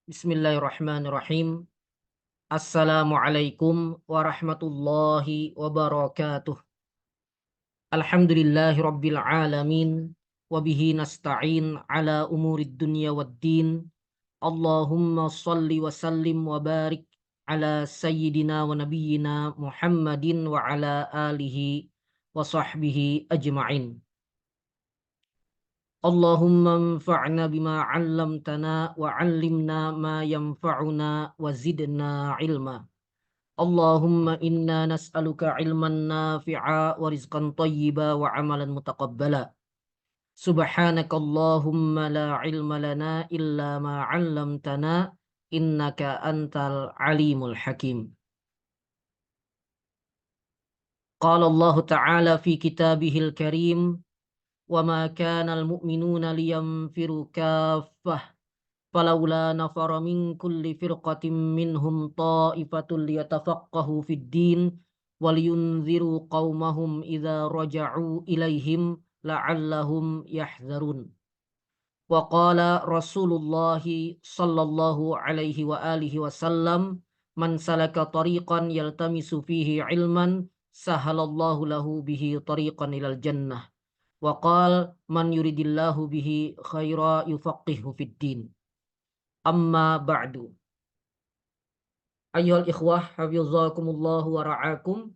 Bismillahirrahmanirrahim. Assalamualaikum warahmatullahi wabarakatuh. Alhamdulillahi rabbil alamin. Wabihi nasta'in ala umurid dunya waddin. Allahumma salli wa sallim wa barik ala sayyidina wa nabiyyina Muhammadin wa ala alihi wa sahbihi ajma'in. Allahumma anfa'na bima 'allamtana wa 'allimna ma yanfa'una wa zidna ilma. Allahumma inna nas'aluka ilman nafi'a wa rizqan tayyiba wa amalan mutaqabbala. Subhanaka Allahumma la ilma lana illa ma 'allamtana innaka antal alimul hakim. Qala Allah Ta'ala fi kitabihil karim wa ma kana al-mu'minuna liyanfiru kaffah falaula nafara min kulli firqatin minhum ta'ifatul liyatafaqahu fid din waliyunziru qaumahum idza raja'u ilaihim la'allahum yahzarun. Wa qala Rasulullah sallallahu alaihi wa alihi wasallam man salaka tariqan yaltamisu fihi ilman sahalallahu lahu bihi tariqan ilal jannah. Wa qala man yuridillahu bihi khaira yufaqihu fid din. Amma ba'du. Ayyuhal ikhwah, hafizakumullah wa ra'akum.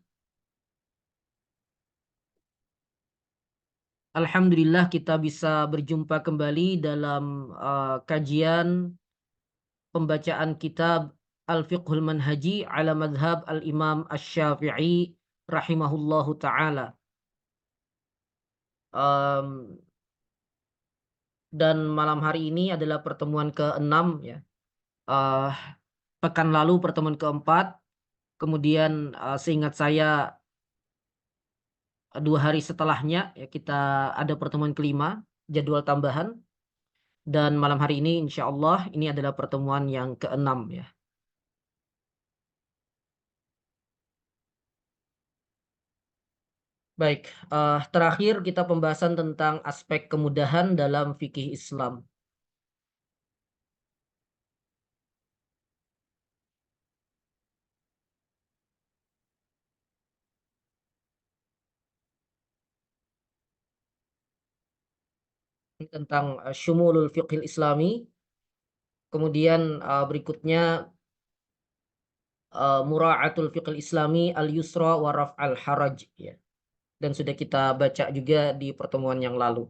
Alhamdulillah kita bisa berjumpa kembali dalam kajian pembacaan kitab Al-Fiqhul Manhaji ala madhab Al-Imam Asy-Syafi'i rahimahullahu ta'ala. Dan malam hari ini adalah pertemuan ke-6 ya. Pekan lalu pertemuan ke-4. Kemudian seingat saya 2 hari setelahnya ya kita ada pertemuan ke-5, jadwal tambahan, dan malam hari ini insya Allah ini adalah pertemuan yang ke-6 ya. Baik, terakhir kita pembahasan tentang aspek kemudahan dalam fikih Islam. Tentang syumulul fiqhil islami. Kemudian berikutnya mura'atul fiqhil islami al-yusra wa raf'al haraj ya. Dan sudah kita baca juga di pertemuan yang lalu.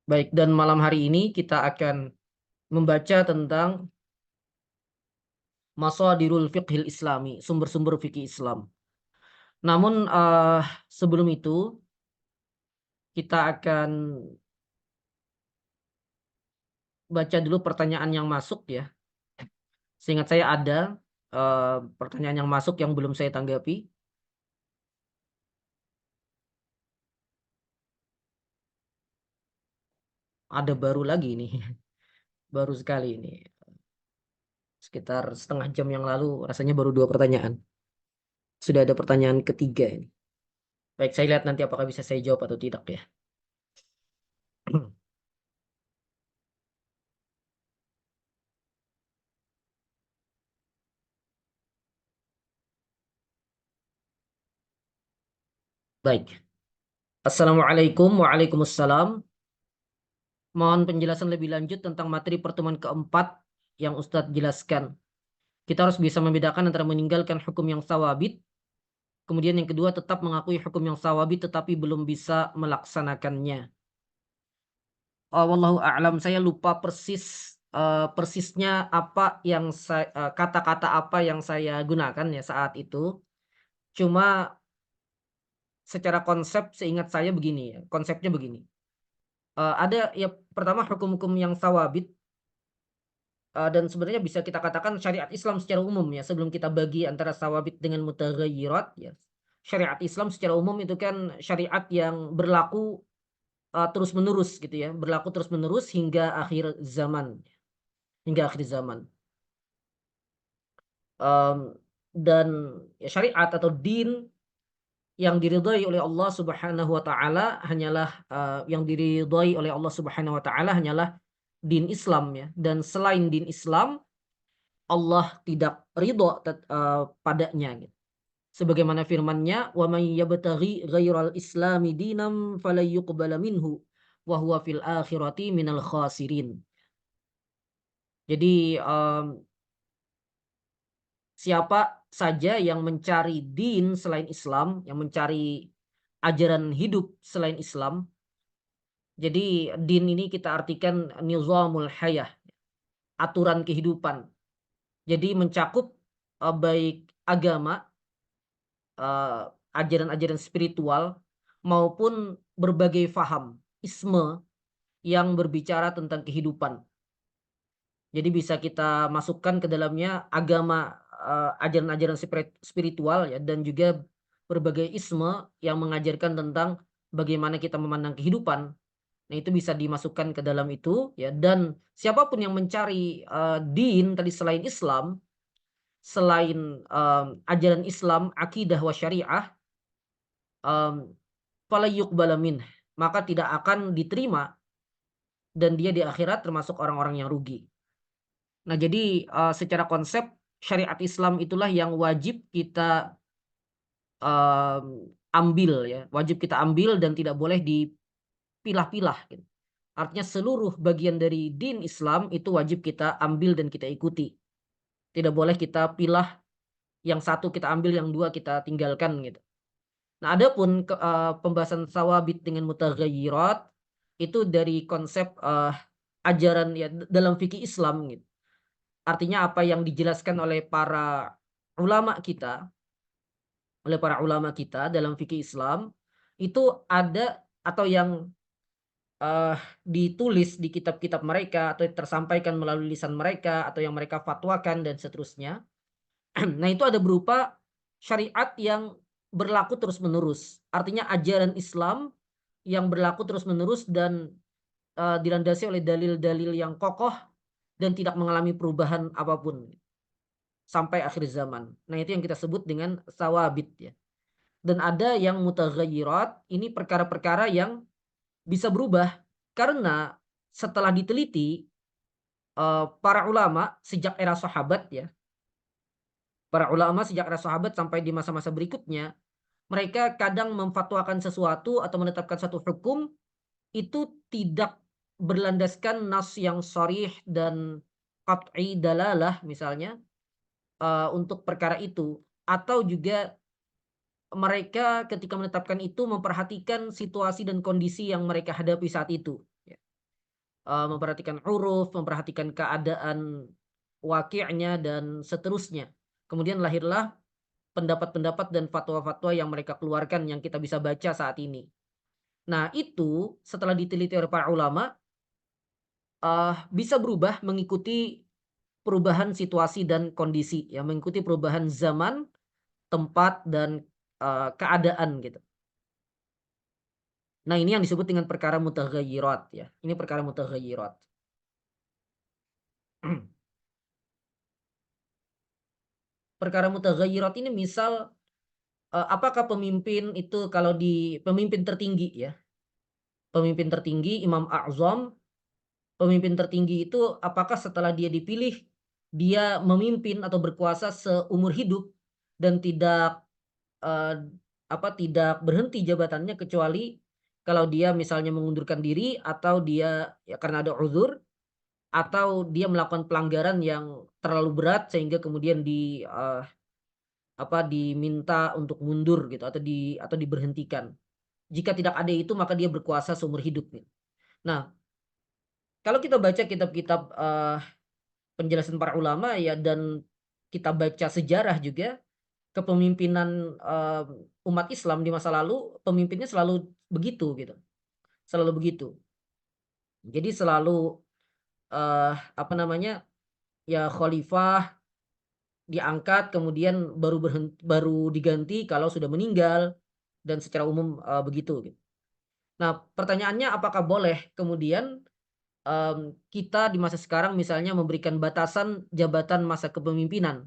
Baik, dan malam hari ini kita akan membaca tentang masadirul fiqhil islami, sumber-sumber fikih Islam. Namun sebelum itu kita akan baca dulu pertanyaan yang masuk ya. Seingat saya ada pertanyaan yang masuk yang belum saya tanggapi. Ada baru lagi nih. Baru sekali ini. Sekitar setengah jam yang lalu rasanya baru 2 pertanyaan. Sudah ada pertanyaan ketiga ini. Baik, saya lihat nanti apakah bisa saya jawab atau tidak ya. Baik. Assalamualaikum waalaikumsalam. Mohon penjelasan lebih lanjut tentang materi pertemuan keempat yang Ustadz jelaskan. Kita harus bisa membedakan antara meninggalkan hukum yang sawabit, kemudian yang kedua tetap mengakui hukum yang sawabit tetapi belum bisa melaksanakannya. Wallahu a'lam, saya lupa persisnya apa yang kata-kata apa yang saya gunakan ya saat itu. Cuma secara konsep seingat saya begini ya, konsepnya begini. Ada ya pertama hukum-hukum yang sawabit, dan sebenarnya bisa kita katakan syariat Islam secara umum ya, sebelum kita bagi antara sawabit dengan mutaghayyirat ya. Syariat Islam secara umum itu kan syariat yang berlaku terus menerus gitu ya, berlaku terus menerus hingga akhir zaman, hingga akhir zaman. Dan ya, syariat atau din yang diridhai oleh Allah Subhanahu wa taala hanyalah yang diridhai oleh Allah Subhanahu wa taala hanyalah din Islam ya. Dan selain din Islam, Allah tidak ridho padanya gitu. Sebagaimana firman-Nya, "Wa may yabtaghi ghairal islami dinam falan yuqbala minhu wa huwa fil akhirati minal khasirin." Jadi, siapa saja yang mencari din selain Islam, yang mencari ajaran hidup selain Islam, jadi din ini kita artikan nizamul hayah, aturan kehidupan. Jadi mencakup, baik agama, eee, ajaran-ajaran spiritual maupun berbagai faham, isme yang berbicara tentang kehidupan. Jadi bisa kita masukkan ke dalamnya agama, ajaran-ajaran spiritual ya, dan juga berbagai isme yang mengajarkan tentang bagaimana kita memandang kehidupan. Nah, itu bisa dimasukkan ke dalam itu ya, dan siapapun yang mencari, din tadi selain Islam, selain, ajaran Islam, akidah wa syariah, mmm, fala yuqbala maka tidak akan diterima dan dia di akhirat termasuk orang-orang yang rugi. Nah, jadi, secara konsep syariat Islam itulah yang wajib kita, ambil ya, wajib kita ambil dan tidak boleh dipilah-pilah gitu. Artinya seluruh bagian dari din Islam itu wajib kita ambil dan kita ikuti. Tidak boleh kita pilah, yang satu kita ambil, yang dua kita tinggalkan gitu. Nah, adapun pembahasan sawabit dengan mutaghayyirat itu dari konsep, ajaran ya dalam fikih Islam gitu. Artinya apa yang dijelaskan oleh para ulama kita dalam fikih Islam, itu ada atau yang, ditulis di kitab-kitab mereka atau tersampaikan melalui lisan mereka atau yang mereka fatwakan dan seterusnya. Nah, itu ada berupa syariat yang berlaku terus-menerus. Artinya ajaran Islam yang berlaku terus-menerus dan, dilandasi oleh dalil-dalil yang kokoh dan tidak mengalami perubahan apapun sampai akhir zaman. Nah, itu yang kita sebut dengan sawabit ya. Dan ada yang mutaghayyirat, ini perkara-perkara yang bisa berubah karena setelah diteliti, para ulama sejak era sahabat ya, para ulama sejak era sahabat sampai di masa-masa berikutnya, mereka kadang memfatwakan sesuatu atau menetapkan satu hukum itu tidak berlandaskan nas yang sharih dan qat'i dalalah misalnya, untuk perkara itu, atau juga mereka ketika menetapkan itu memperhatikan situasi dan kondisi yang mereka hadapi saat itu, ya. Memperhatikan huruf, memperhatikan keadaan waqi'nya dan seterusnya. Kemudian lahirlah pendapat-pendapat dan fatwa-fatwa yang mereka keluarkan yang kita bisa baca saat ini. Nah, itu setelah diteliti oleh para ulama, bisa berubah mengikuti perubahan situasi dan kondisi, ya, mengikuti perubahan zaman, tempat, dan, keadaan gitu. Nah, ini yang disebut dengan perkara mutaghayyirat ya, ini perkara mutaghayyirat. Perkara mutaghayyirat ini misal, apakah pemimpin itu kalau di pemimpin tertinggi ya, pemimpin tertinggi, imam a'zam, pemimpin tertinggi itu apakah setelah dia dipilih, dia memimpin atau berkuasa seumur hidup dan tidak, tidak berhenti jabatannya kecuali kalau dia misalnya mengundurkan diri atau dia ya karena ada uzur, atau dia melakukan pelanggaran yang terlalu berat sehingga kemudian diminta untuk mundur gitu atau diberhentikan. Jika tidak ada itu maka dia berkuasa seumur hidup gitu. Nah, kalau kita baca kitab-kitab, penjelasan para ulama ya dan kita baca sejarah juga, kepemimpinan, umat Islam di masa lalu pemimpinnya selalu begitu gitu, selalu begitu. Jadi selalu, ya khalifah diangkat kemudian baru diganti kalau sudah meninggal dan secara umum, begitu gitu. Nah, pertanyaannya apakah boleh kemudian, kita di masa sekarang misalnya memberikan batasan jabatan masa kepemimpinan?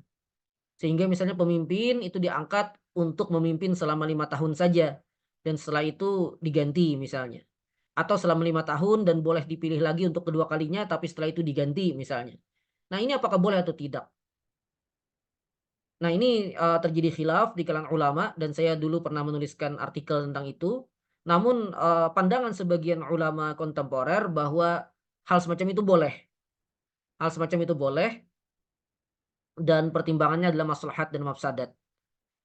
Sehingga misalnya pemimpin itu diangkat untuk memimpin selama 5 tahun saja dan setelah itu diganti misalnya. Atau selama 5 tahun dan boleh dipilih lagi untuk kedua kalinya tapi setelah itu diganti misalnya. Nah, ini apakah boleh atau tidak? Nah, ini, terjadi khilaf di kalangan ulama dan saya dulu pernah menuliskan artikel tentang itu. Namun, pandangan sebagian ulama kontemporer bahwa hal semacam itu boleh. Hal semacam itu boleh dan pertimbangannya adalah maslahat dan mafsadat.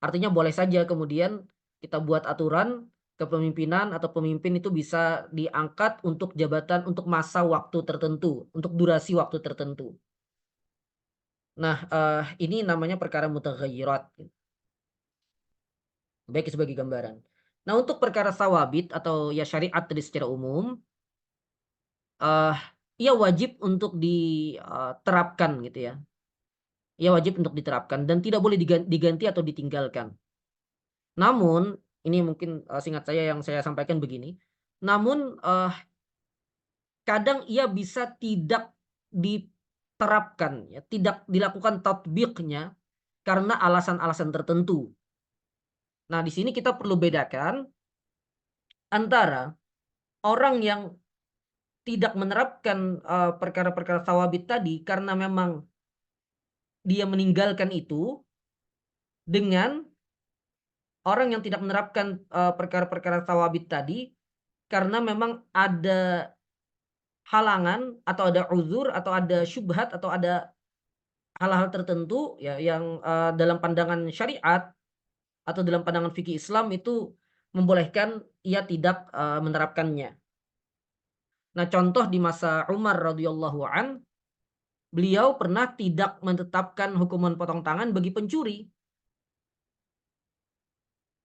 Artinya boleh saja kemudian kita buat aturan kepemimpinan atau pemimpin itu bisa diangkat untuk jabatan untuk masa waktu tertentu, untuk durasi waktu tertentu. Nah, ini namanya perkara mutaghayyirat. Baik sebagai gambaran. Nah, untuk perkara sawabit atau ya syariat tadi secara umum, eh ia wajib untuk diterapkan gitu ya. Ia wajib untuk diterapkan dan tidak boleh diganti atau ditinggalkan. Namun, ini mungkin singkat saya yang saya sampaikan begini. Namun, kadang ia bisa tidak diterapkan ya, tidak dilakukan tatbiknya karena alasan-alasan tertentu. Nah, di sini kita perlu bedakan antara orang yang tidak menerapkan, perkara-perkara thawabit tadi karena memang dia meninggalkan itu, dengan orang yang tidak menerapkan, perkara-perkara thawabit tadi karena memang ada halangan atau ada uzur atau ada syubhat atau ada hal-hal tertentu ya yang, dalam pandangan syariat atau dalam pandangan fikih Islam itu membolehkan ia tidak, menerapkannya. Nah, contoh di masa Umar radhiyallahu beliau pernah tidak menetapkan hukuman potong tangan bagi pencuri.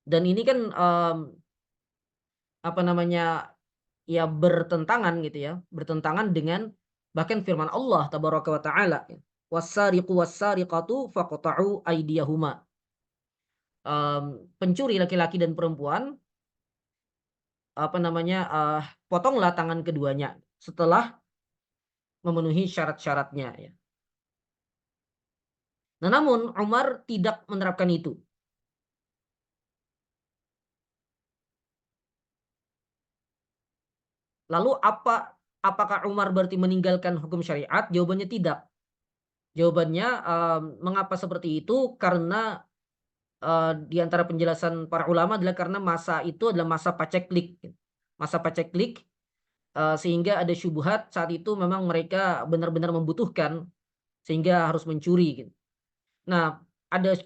Dan ini kan, apa namanya, ya bertentangan gitu ya, bertentangan dengan bahkan firman Allah tabaraka wa ta'ala ya, "Was-sariqu was-sariqatu faqta'u aydiyahuma." Pencuri laki-laki dan perempuan, apa namanya, potonglah tangan keduanya setelah memenuhi syarat-syaratnya ya. Nah, namun Umar tidak menerapkan itu. Lalu apakah Umar berarti meninggalkan hukum syariat? Jawabannya tidak. Jawabannya, mengapa seperti itu, karena, di antara penjelasan para ulama adalah karena masa itu adalah masa paceklik, gitu. Masa paceklik, sehingga ada syubhat saat itu memang mereka benar-benar membutuhkan, sehingga harus mencuri, gitu. Nah,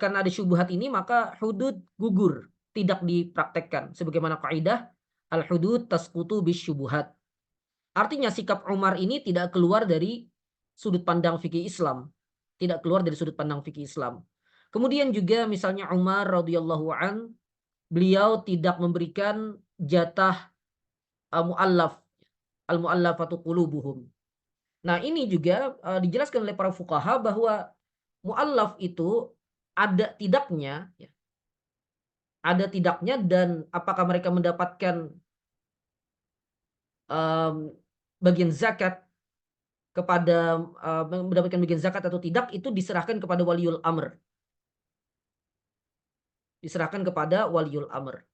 karena ada syubhat ini maka hudud gugur, tidak dipraktekkan sebagaimana kaidah al-hudud tasqutu bisyubuhat. Artinya sikap Umar ini tidak keluar dari sudut pandang fikih Islam, tidak keluar dari sudut pandang fikih Islam. Kemudian juga misalnya Umar radhiyallahu beliau tidak memberikan jatah, muallaf, al-muallafatu qulubuhum. Nah, ini juga, dijelaskan oleh para fuqaha bahwa muallaf itu ada tidaknya ya, ada tidaknya dan apakah mereka mendapatkan, mmm, bagian zakat kepada, mendapatkan bagian zakat atau tidak itu diserahkan kepada waliul amr, diserahkan kepada waliul amr.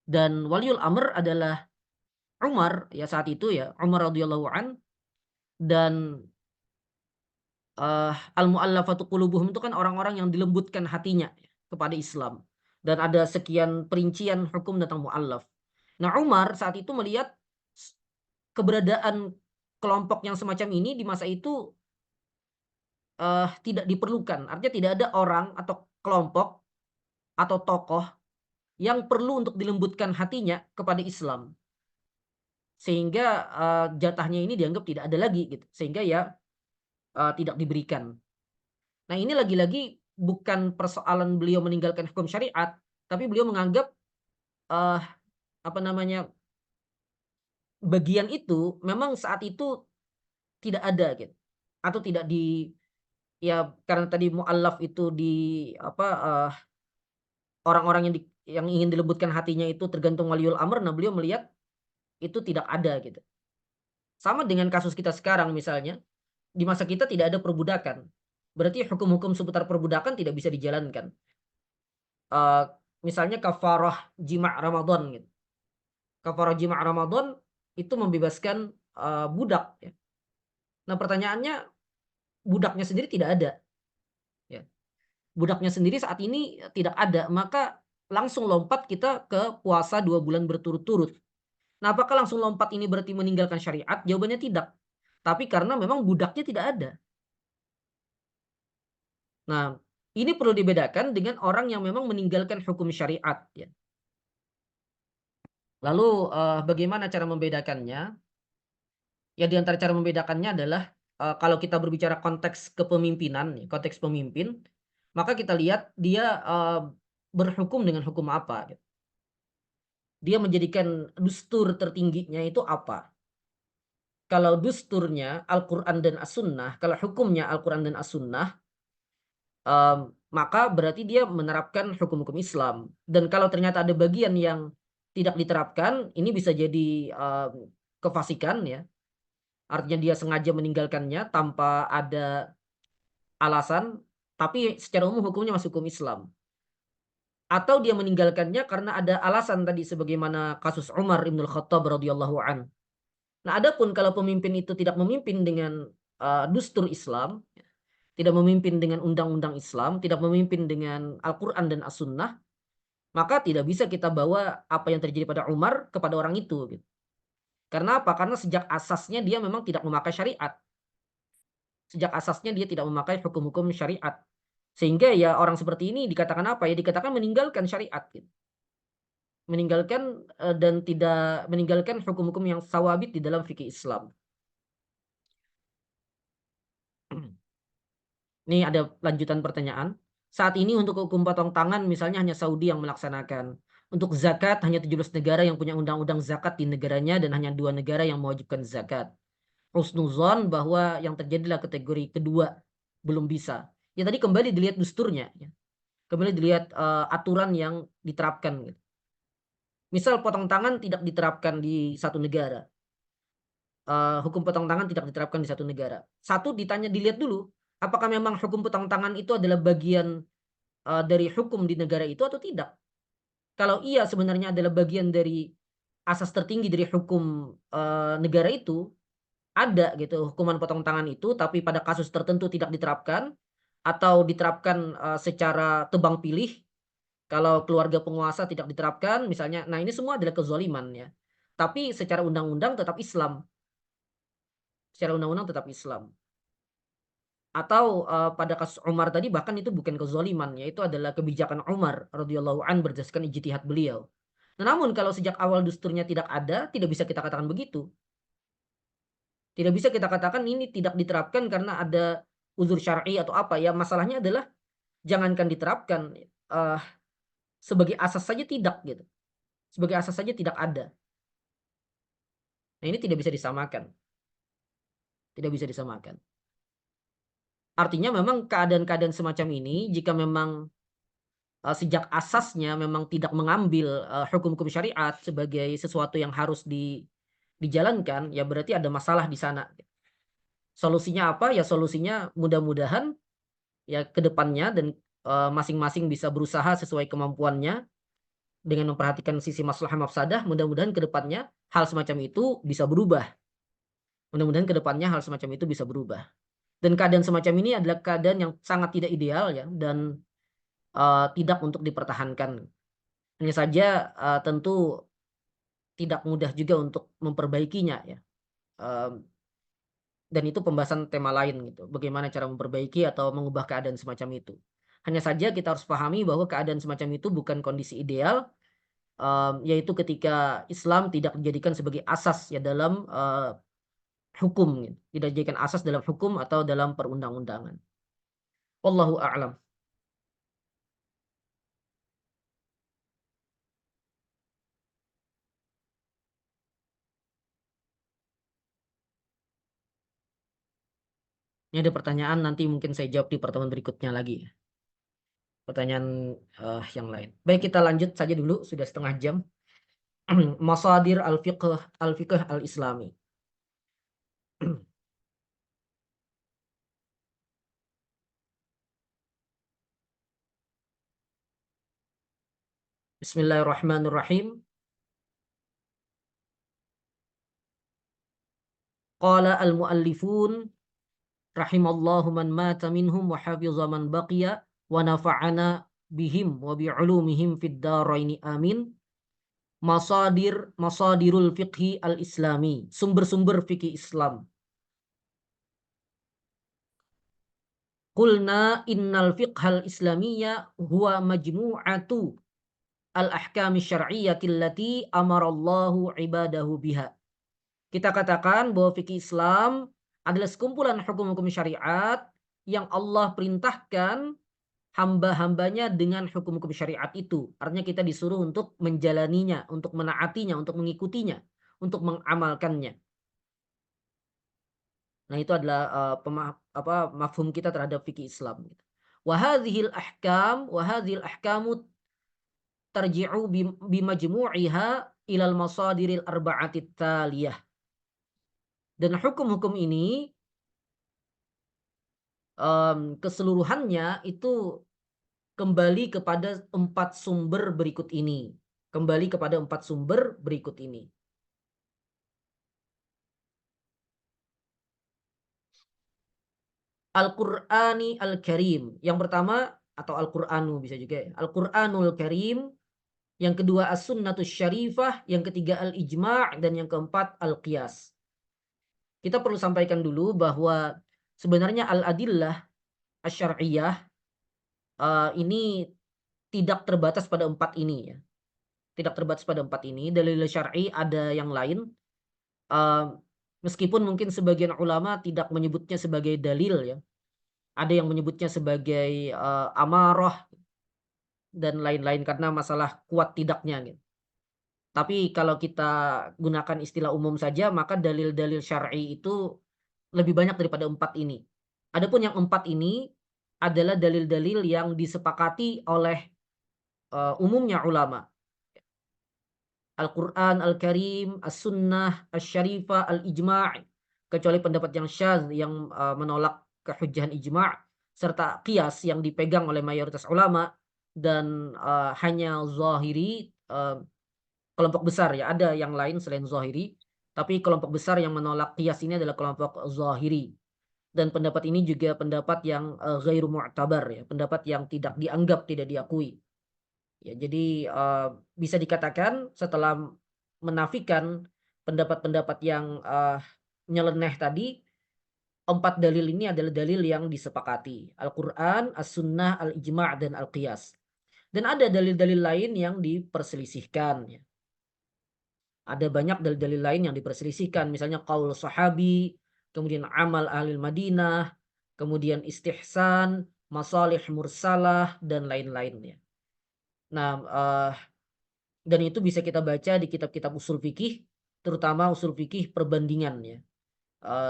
Dan waliul amr adalah Umar ya saat itu ya, Umar radhiyallahu dan, al-mu'allafatu qulubuhum itu kan orang-orang yang dilembutkan hatinya ya, kepada Islam. Dan ada sekian perincian hukum tentang mu'allaf. Nah, Umar saat itu melihat s keberadaan kelompok yang semacam ini di masa itu, tidak diperlukan. Artinya tidak ada orang atau kelompok atau tokoh yang perlu untuk dilembutkan hatinya kepada Islam. Sehingga, jatahnya ini dianggap tidak ada lagi gitu, sehingga ya, tidak diberikan. Nah, ini lagi-lagi bukan persoalan beliau meninggalkan hukum syariat, tapi beliau menganggap, eee, apa namanya, bagian itu memang saat itu tidak ada gitu, atau tidak ya karena tadi mu'allaf itu apa, orang-orang yang ingin dilembutkan hatinya itu tergantung waliul amr, nah beliau melihat itu tidak ada gitu. Sama dengan kasus kita sekarang misalnya, di masa kita tidak ada perbudakan, berarti hukum-hukum seputar perbudakan tidak bisa dijalankan. misalnya kafarah jima' Ramadan gitu. Kafarah jima' Ramadan itu membebaskan, budak ya. Nah pertanyaannya, budaknya sendiri tidak ada ya. Budaknya sendiri saat ini tidak ada, maka langsung lompat kita ke puasa 2 bulan berturut-turut. Nah apakah langsung lompat ini berarti meninggalkan syariat? Jawabannya tidak. Tapi karena memang budaknya tidak ada. Nah, ini perlu dibedakan dengan orang yang memang meninggalkan hukum syariat ya. Lalu, bagaimana cara membedakannya? Ya di antara cara membedakannya adalah, kalau kita berbicara konteks kepemimpinan nih, konteks pemimpin, maka kita lihat dia, berhukum dengan hukum apa gitu. Dia menjadikan dustur tertingginya itu apa. Kalau dusturnya Al-Quran dan As-Sunnah, kalau hukumnya Al-Quran dan As-Sunnah, maka berarti dia menerapkan hukum-hukum Islam. Dan kalau ternyata ada bagian yang tidak diterapkan, ini bisa jadi, kefasikan ya. Artinya dia sengaja meninggalkannya tanpa ada alasan, tapi secara umum hukumnya masih hukum Islam. Atau dia meninggalkannya karena ada alasan tadi sebagaimana kasus Umar Ibnul Khattab radhiyallahu an. Nah, adapun kalau pemimpin itu tidak memimpin dengan, dustur Islam, tidak memimpin dengan undang-undang Islam, tidak memimpin dengan Al-Quran dan As-Sunnah, maka tidak bisa kita bawa apa yang terjadi pada Umar kepada orang itu gitu. Karena apa? Karena sejak asasnya dia memang tidak memakai syariat. Sejak asasnya dia tidak memakai hukum-hukum syariat. Sehingga ya orang seperti ini dikatakan apa ya, dikatakan meninggalkan syariat gitu. Meninggalkan, dan tidak meninggalkan hukum-hukum yang sawabit di dalam fikih Islam. Ini ada lanjutan pertanyaan. Saat ini untuk hukum potong tangan misalnya hanya Saudi yang melaksanakan. Untuk zakat hanya 17 negara yang punya undang-undang zakat di negaranya dan hanya 2 negara yang mewajibkan zakat. Husnuzon bahwa yang terjadi adalah kategori kedua, belum bisa. Ya tadi kembali dilihat dusturnya ya. Kembali dilihat, aturan yang diterapkan gitu. Misal potong tangan tidak diterapkan di satu negara, hukum potong tangan tidak diterapkan di satu negara. Satu dilihat dulu, apakah memang hukum potong tangan itu adalah bagian, dari hukum di negara itu atau tidak? Kalau iya sebenarnya adalah bagian dari asas tertinggi dari hukum, negara itu, ada gitu hukuman potong tangan itu, tapi pada kasus tertentu tidak diterapkan atau diterapkan, secara tebang pilih. Kalau keluarga penguasa tidak diterapkan misalnya, nah ini semua adalah kezaliman ya. Tapi secara undang-undang tetap Islam, secara undang-undang tetap Islam. Atau, pada kasus Umar tadi bahkan itu bukan kezaliman, yaitu adalah kebijakan Umar radhiyallahu an berdasarkan ijtihad beliau. Nah, namun kalau sejak awal dusturnya tidak ada, tidak bisa kita katakan begitu. Tidak bisa kita katakan ini tidak diterapkan karena ada uzur syar'i atau apa ya, masalahnya adalah jangankan diterapkan, sebagai asas saja tidak gitu, sebagai asas saja tidak ada. Nah, ini tidak bisa disamakan, tidak bisa disamakan. Artinya memang keadaan-keadaan semacam ini jika memang, sejak asasnya memang tidak mengambil, hukum-hukum syariat sebagai sesuatu yang harus dijalankan, ya berarti ada masalah di sana. Solusinya apa? Ya solusinya mudah-mudahan ya ke depannya dan, masing-masing bisa berusaha sesuai kemampuannya dengan memperhatikan sisi maslahah mafsadah, mudah-mudahan ke depannya hal semacam itu bisa berubah. Mudah-mudahan ke depannya hal semacam itu bisa berubah. Dan keadaan semacam ini adalah keadaan yang sangat tidak ideal ya dan, tidak untuk dipertahankan. Hanya saja, tentu tidak mudah juga untuk memperbaikinya ya, mmm, dan itu pembahasan tema lain gitu, bagaimana cara memperbaiki atau mengubah keadaan semacam itu. Hanya saja kita harus pahami bahwa keadaan semacam itu bukan kondisi ideal, yaitu ketika Islam tidak dijadikan sebagai asas ya dalam, hukum gitu, tidak dijadikan asas dalam hukum atau dalam perundang-undangan. Wallahu a'lam. Ini ada pertanyaan nanti mungkin saya jawab di pertemuan berikutnya lagi ya, pertanyaan, yang lain. Baik kita lanjut saja dulu, sudah setengah jam. Masadir al-fiqh al-islami. Bismillahirrahmanirrahim. Qala al-muallifun rahimallahu man mata minhum wa hafiza man baqiya wa nafa'ana bihim wa bi'ulumihim fid dharaini amin. Masadirul fiqhi al-islami, sumber-sumber fikih Islam. Qulna innal fiqhal islamiyya huwa majmu'atu al-ahkami syar'iyyati allati amarallahu ibadahu biha. Kita katakan bahwa fikih Islam adalah sekumpulan hukum-hukum syariat yang Allah perintahkan hamba-hambanya dengan hukum-hukum syariat itu. Artinya kita disuruh untuk menjalaninya, untuk menaatinya, untuk mengikutinya, untuk mengamalkannya. Nah, itu adalah mafhum kita terhadap fikih Islam. Wa hadhil ahkamu tarji'u bimajmu'iha ilal masadiril arba'atit taliyah. Dan hukum-hukum ini keseluruhannya itu kembali kepada 4 sumber berikut ini. Kembali kepada 4 sumber berikut ini. Al-Qur'ani Al-Karim. Yang pertama, atau Al-Qur'anu bisa juga ya. Al-Qur'anul Karim. Yang kedua As-Sunnatus Syarifah. Yang ketiga Al-Ijma' dan yang keempat Al-Qiyas. Kita perlu sampaikan dulu bahwa sebenarnya Al-Adillah Asy-Syar'iyyah ini tidak terbatas pada 4 ini ya. Tidak terbatas pada 4 ini. Dalil syar'i ada yang lain. Meskipun mungkin sebagian ulama tidak menyebutnya sebagai dalil ya. Ada yang menyebutnya sebagai amarah dan lain-lain karena masalah kuat tidaknya gitu. Tapi kalau kita gunakan istilah umum saja, maka dalil-dalil syar'i itu lebih banyak daripada 4 ini. Adapun yang 4 ini adalah dalil-dalil yang disepakati oleh umumnya ulama. Al-Quran Al-Karim, As-Sunnah, Asy-Syarifah, Al-Ijma', kecuali pendapat yang syadz yang menolak kehujjahan ijma', serta qiyas yang dipegang oleh mayoritas ulama, dan hanya zahiri, kelompok besar ya, ada yang lain selain zahiri, tapi kelompok besar yang menolak qiyas ini adalah kelompok zahiri. Dan pendapat ini juga pendapat yang ghairu mu'tabar ya, pendapat yang tidak dianggap, tidak diakui. Ya, jadi bisa dikatakan setelah menafikan pendapat-pendapat yang nyeleneh tadi, 4 dalil ini adalah dalil yang disepakati. Al-Quran, As-Sunnah, Al-Ijma' dan Al-Qiyas. Dan ada dalil-dalil lain yang diperselisihkan. Ya. Ada banyak dalil-dalil lain yang diperselisihkan. Misalnya qaul sahabi, kemudian amal ahli Madinah, kemudian istihsan, masalih mursalah, dan lain-lainnya. Nah, dan itu bisa kita baca di kitab-kitab usul fikih, terutama usul fikih perbandingan ya.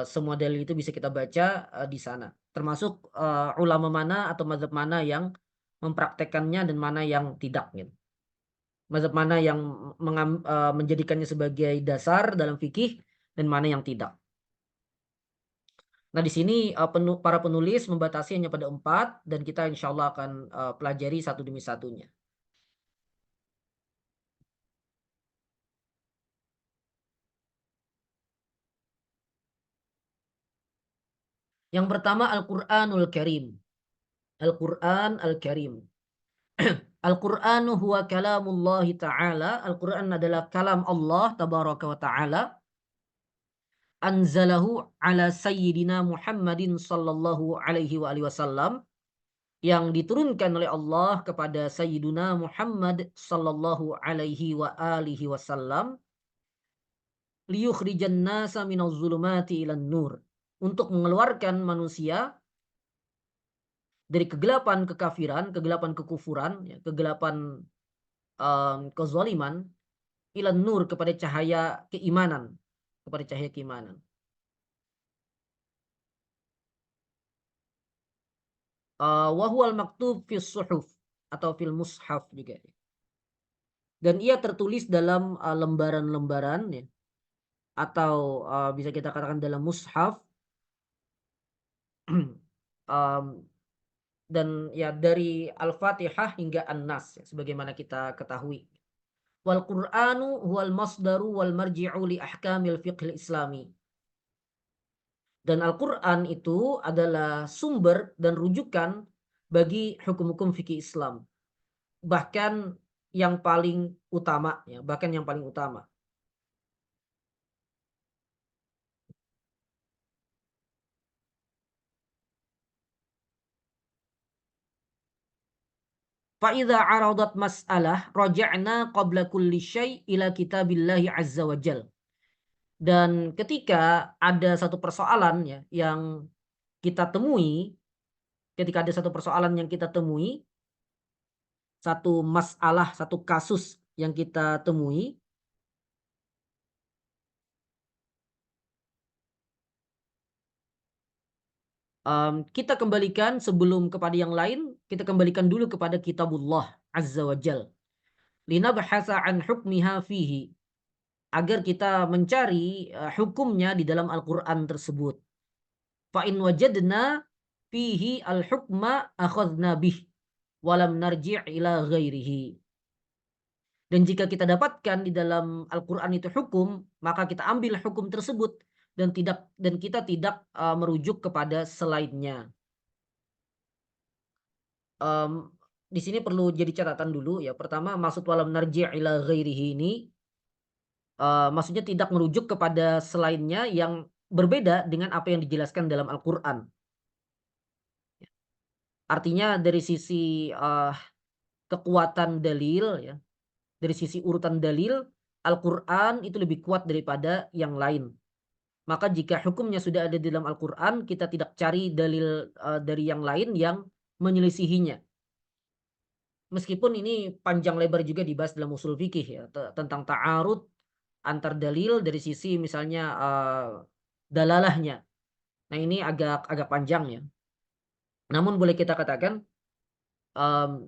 Semua dalil itu bisa kita baca di sana. Termasuk ulama mana atau mazhab mana yang mempraktekannya dan mana yang tidak gitu. Mazhab mana yang menjadikannya sebagai dasar dalam fikih dan mana yang tidak. Nah, di sini para penulis membatasi hanya pada 4 dan kita insya Allah akan pelajari satu demi satunya. Yang pertama Al-Qur'anul Karim. Al-Qur'an Al-Karim. Al-Qur'anu huwa kalamullah ta'ala. Al-Qur'an adalah kalam Allah tabaraka wa ta'ala. Anzalahu ala sayyidina Muhammadin sallallahu alaihi wa alihi wasallam. Yang diturunkan oleh Allah kepada Sayyiduna Muhammad sallallahu alaihi wa alihi wasallam. Liyukhrijan nasa minaz zulumati ilan nur. Untuk mengeluarkan manusia dari kegelapan kekafiran, kegelapan kekufuran, ya, kegelapan kezaliman, ilan nur kepada cahaya keimanan, kepada cahaya keimanan. Wa huwal maktub fis suhuf atau fil mushaf juga. Dan ia tertulis dalam lembaran-lembaran ya, atau bisa kita katakan dalam mushaf. dan ya dari Al-Fatihah hingga An-Nas ya, sebagaimana kita ketahui. Wal Qur'anu huwal masdaru wal marji'u li ahkamil fiqhil islami. Dan Al-Qur'an itu adalah sumber dan rujukan bagi hukum-hukum fikih Islam. Bahkan yang paling utama ya, bahkan yang paling utama. Fa idza 'aradat mas'alah raja'na qabla kulli syai' ila kitabillahi azza wa jal. Dan ketika ada satu persoalan ya yang kita temui, ketika ada satu persoalan yang kita temui, satu masalah, satu kasus yang kita temui, kita kembalikan sebelum kepada yang lain, kita kembalikan dulu kepada kitabullah azza wa jal. Linabhasa an hukmiha fihi. Agar kita mencari hukumnya di dalam Al-Quran tersebut. Fa in wajadna fihi al-hukma akhadna bih walam narji' ila ghairihi. Dan jika kita dapatkan di dalam Al-Quran itu hukum, maka kita ambil hukum tersebut dan kita tidak merujuk kepada selainnya. Um, di sini perlu jadi catatan dulu ya. Pertama, maksud walam narji' ila ghairihi ini maksudnya tidak merujuk kepada selainnya yang berbeda dengan apa yang dijelaskan dalam Al-Quran. Artinya dari sisi kekuatan dalil ya, dari sisi urutan dalil, Al-Quran itu lebih kuat daripada yang lain. Maka jika hukumnya sudah ada di dalam Al-Quran, kita tidak cari dalil dari yang lain yang menyelisihinya. Meskipun ini panjang lebar juga dibahas dalam usul fikih ya, tentang ta'arud antar dalil dari sisi misalnya dalalahnya. Nah ini agak agak panjang ya. Namun boleh kita katakan um,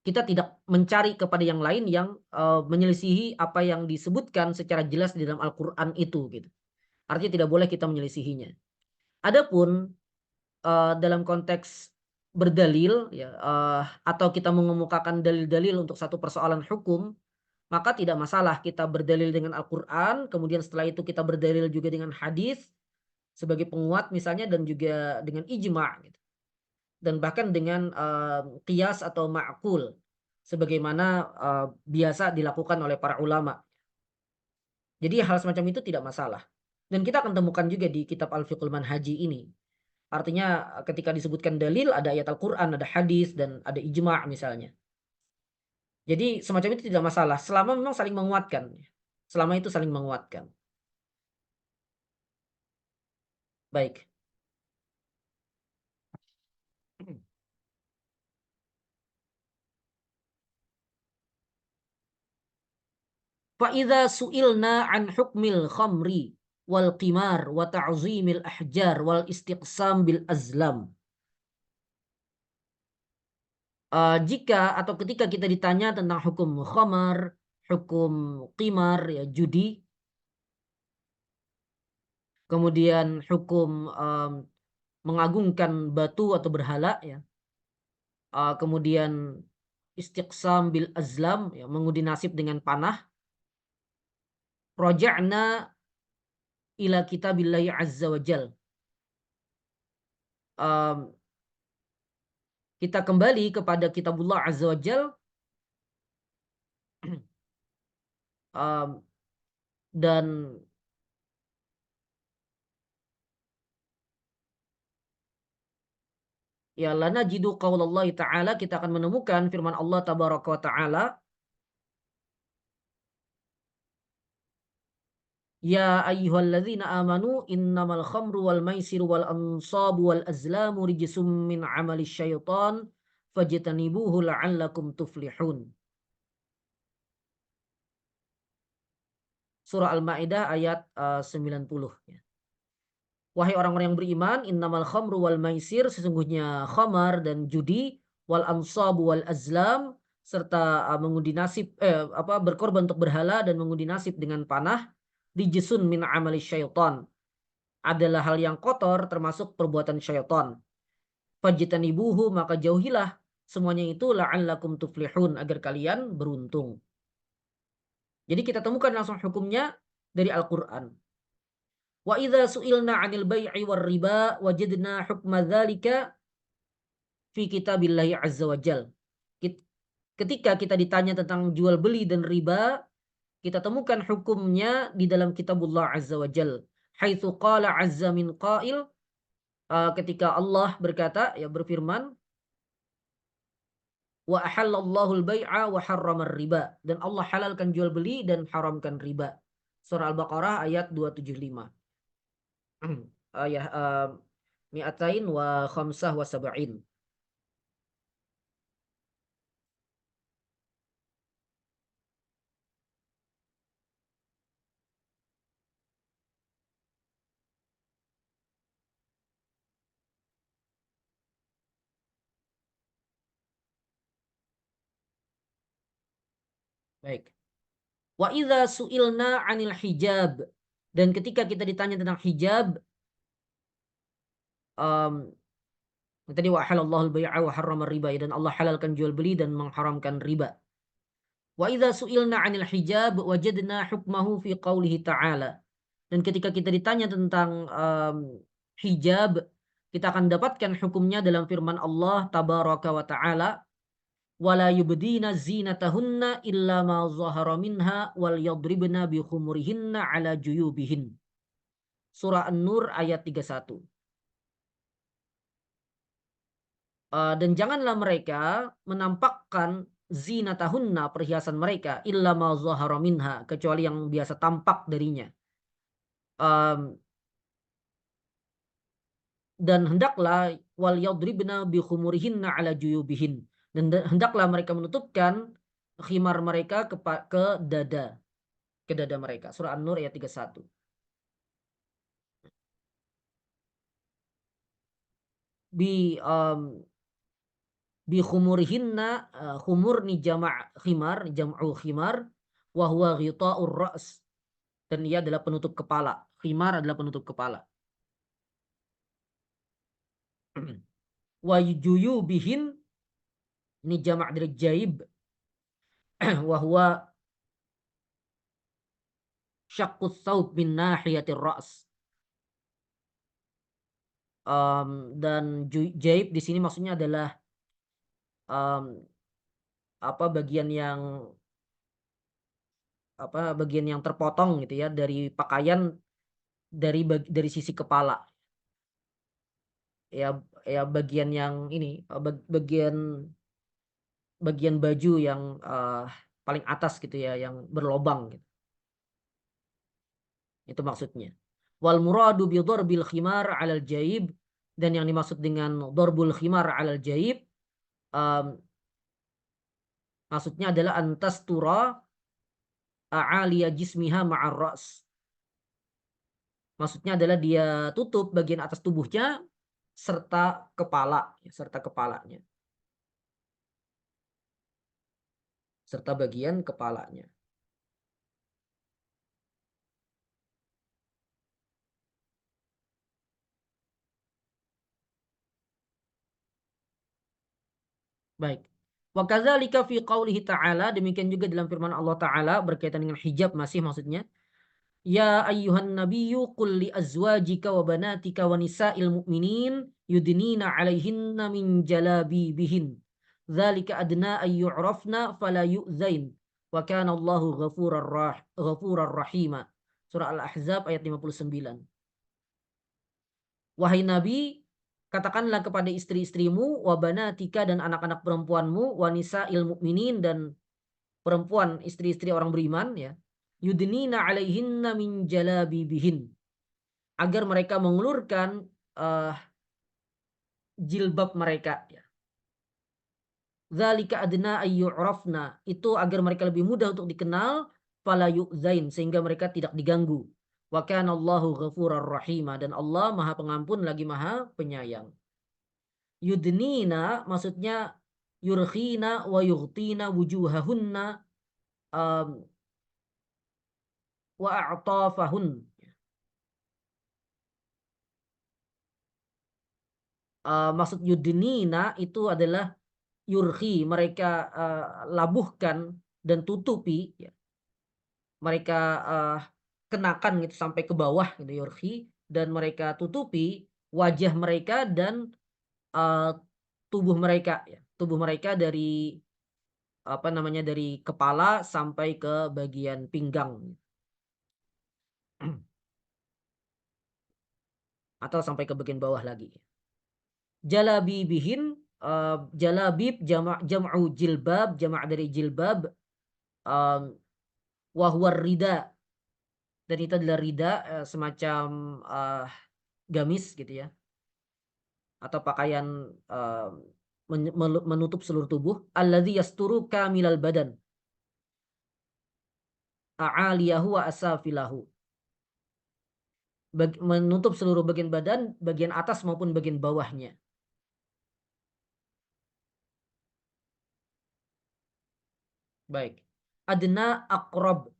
kita tidak mencari kepada yang lain yang menyelisihi apa yang disebutkan secara jelas di dalam Al-Quran itu gitu. Artinya tidak boleh kita menyelisihinya. Adapun dalam konteks berdalil ya atau kita mengemukakan dalil-dalil untuk satu persoalan hukum, maka tidak masalah kita berdalil dengan Al-Quran, kemudian setelah itu kita berdalil juga dengan hadis sebagai penguat misalnya dan juga dengan ijma' gitu. Dan bahkan dengan qiyas atau ma'qul sebagaimana biasa dilakukan oleh para ulama. Jadi hal semacam itu tidak masalah. Dan kita akan temukan juga di kitab Al-Fiqhul Manhaji ini. Artinya ketika disebutkan dalil ada ayat Al-Quran, ada hadis dan ada ijma' misalnya. Jadi semacam itu tidak masalah selama memang saling menguatkan. Selama itu saling menguatkan. Baik. Fa idza su'ilna an hukmil khamri wal qimar wa ta'zimil ahjar wal istiqsam bil azlam. Jika atau ketika kita ditanya tentang hukum khamar, hukum qimar ya judi, kemudian hukum mengagungkan batu atau berhala ya, kemudian istiqsam bil azlam ya, mengundi nasib dengan panah. Raja'na ila kitabillahi azza wa jal. Kita kembali kepada kitabullah azza wa jal dan ya lana jidu qaulallahi ta'ala, kita akan menemukan firman Allah tabaraka wa ta'ala, ya ayyuhalladzina amanu innamal khamru wal maisiru wal ansabu wal azlamu rijsum min amali syaitan fajtanibuhu la'allakum tuflihun. Surah Al-Maidah ayat 90 ya. Wahai orang-orang yang beriman, innamal khamru wal maisir, sesungguhnya khamar dan judi, wal ansabu wal azlam, serta mengundi nasib berkorban untuk berhala dan mengundi nasib dengan panah, rijsun min amali syaitan, adalah hal yang kotor termasuk perbuatan syaitan. fajtanibuhu, maka jauhilah semuanya itu, la'allakum tuflihun, agar kalian beruntung. Jadi kita temukan langsung hukumnya dari Al-Qur'an. Wa idza su'ilna 'anil bai'i war riba wajadna hukma dzalika fi kitabillahi azza wajal. Ketika kita ditanya tentang jual beli dan riba, kita temukan hukumnya di dalam kitabullah azza wajal. Haitsu qala azza min qail, ketika Allah berkata, ya berfirman, wa ahallallahu al-bai'a wa harramar riba, dan Allah halalkan jual beli dan haramkan riba. Surah Al-Baqarah ayat 275. Ayat mi'atain wa khamsah wa sab'in. Baik. Wa idza su'ilna 'anil hijab, dan ketika kita ditanya tentang hijab, um, tadi wa halallahu al-bai'a wa harramar riba, dan Allah halalkan jual beli dan mengharamkan riba. Wa idza su'ilna 'anil hijab wajadna hukmahu fi qoulihi ta'ala. Dan ketika kita ditanya tentang hijab, kita akan dapatkan hukumnya dalam firman Allah tabaraka wa ta'ala, wala yubdina zinatahunna illa ma zahara minha wal yadribna bi khumurihinna ala juyubihin. Surah An-Nur ayat 31. Dan janganlah mereka menampakkan zinatahunna, perhiasan mereka, illa ma zahara minha, kecuali yang biasa tampak darinya. Dan hendaklah wal yadribna bi khumurihinna ala juyubihin, dan hendaklah mereka menutupkan khimar mereka ke dada mereka. Surah An-Nur ayat 31. Bi khumurihinna, khumur ni jama' khimar, jam'u khimar, wa huwa ghita'ur ra's, dan ia adalah penutup kepala. Khimar adalah penutup kepala. Wa juyubihin ini jama' dari jaib, wa huwa syaqqus thawb min nahiyatir ra's. Dan jaib di sini maksudnya adalah bagian yang terpotong gitu ya dari pakaian, dari sisi kepala. Ya bagian yang ini, bagian baju yang paling atas gitu ya, yang berlobang gitu. Itu maksudnya. Wal muradu bi darbil khimar 'alal jaib, dan yang dimaksud dengan darbul khimar 'alal jaib, maksudnya adalah antastura a'aliya jismiha ma'ar ra's. Maksudnya adalah dia tutup bagian atas tubuhnya serta kepalanya. Serta bagian kepalanya. Baik. Wa kadzalika fi qoulihi ta'ala, demikian juga dalam firman Allah Ta'ala berkaitan dengan hijab masih maksudnya. Ya ayyuhan nabiyyu qul li azwajika wa banatika wa nisa'il mu'minin yudnina 'alaihinna min jalabibihin. Dzalika adna ay yu'rafna fala yu'zain. Wa kana Allahu ghafurar rahima. Surah Al-Ahzab ayat 59. Wahai Nabi, katakanlah kepada istri-istrimu, wa banatika, dan anak-anak perempuanmu, wa nisa'il mu'minin, dan perempuan istri-istri orang beriman ya, yudnina 'alaihinna min jalabibihin, agar mereka mengulurkan jilbab mereka ya. Dzalika adna ayyu'rafna, itu agar mereka lebih mudah untuk dikenal, fala yu'zain, sehingga mereka tidak diganggu. Wa kana Allahu ghafurar rahima, dan Allah Maha Pengampun lagi Maha Penyayang. Yudnina maksudnya yurkhina wa yughtina wujuhahunna wa a'tafahun. Maksud yudnina itu adalah yurhi, mereka labuhkan dan tutupi, ya. Mereka kenakan gitu sampai ke bawah gitu, yurhi, dan mereka tutupi wajah mereka dan uh, tubuh mereka, ya. Tubuh mereka dari apa namanya, dari kepala sampai ke bagian pinggang atau sampai ke bagian bawah lagi. Jalabibihin, jalabib jam'u jilbab, jama' dari jilbab, um, wahwar rida, dan itu adalah rida, semacam gamis gitu ya, atau pakaian menutup seluruh tubuh. Alladzi yasturu kamilal badan, a'aliyahu wa asafilahu, menutup seluruh bagian badan, bagian atas maupun bagian bawahnya. Baik. Adna aqrab.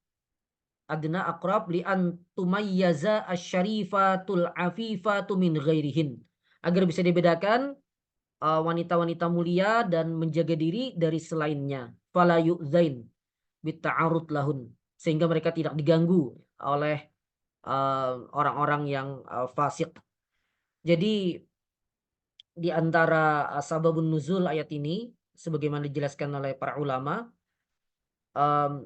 Adna aqrab li an tumayyaza asyarifatul afifatu min ghairihin. Agar bisa dibedakan wanita-wanita mulia dan menjaga diri dari selainnya. Fala yu'zain bitta'arud lahun. Sehingga mereka tidak diganggu oleh orang-orang yang fasik. Jadi di antara sababun nuzul ayat ini, sebagaimana dijelaskan oleh para ulama, um,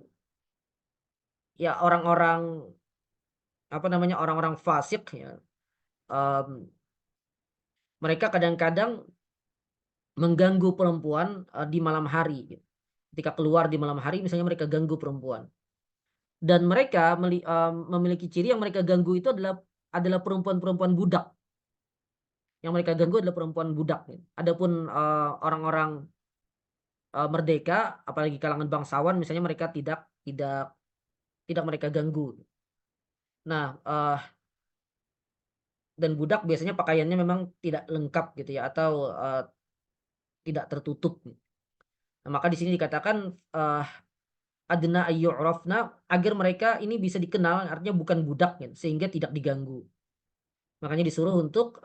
ya orang-orang apa namanya, orang-orang fasik ya, mereka kadang-kadang mengganggu perempuan di malam hari gitu. Ketika keluar di malam hari misalnya mereka ganggu perempuan, dan mereka memiliki ciri yang mereka ganggu itu adalah perempuan-perempuan budak. Yang mereka ganggu adalah perempuan budak gitu. Adapun orang-orang merdeka, apalagi kalangan bangsawan misalnya, mereka tidak mereka ganggu. Nah, dan budak biasanya pakaiannya memang tidak lengkap gitu ya, atau tidak tertutup. Nah, maka di sini dikatakan adna ayyu'rafna, agar mereka ini bisa dikenal, artinya bukan budak ya, sehingga tidak diganggu. Makanya disuruh untuk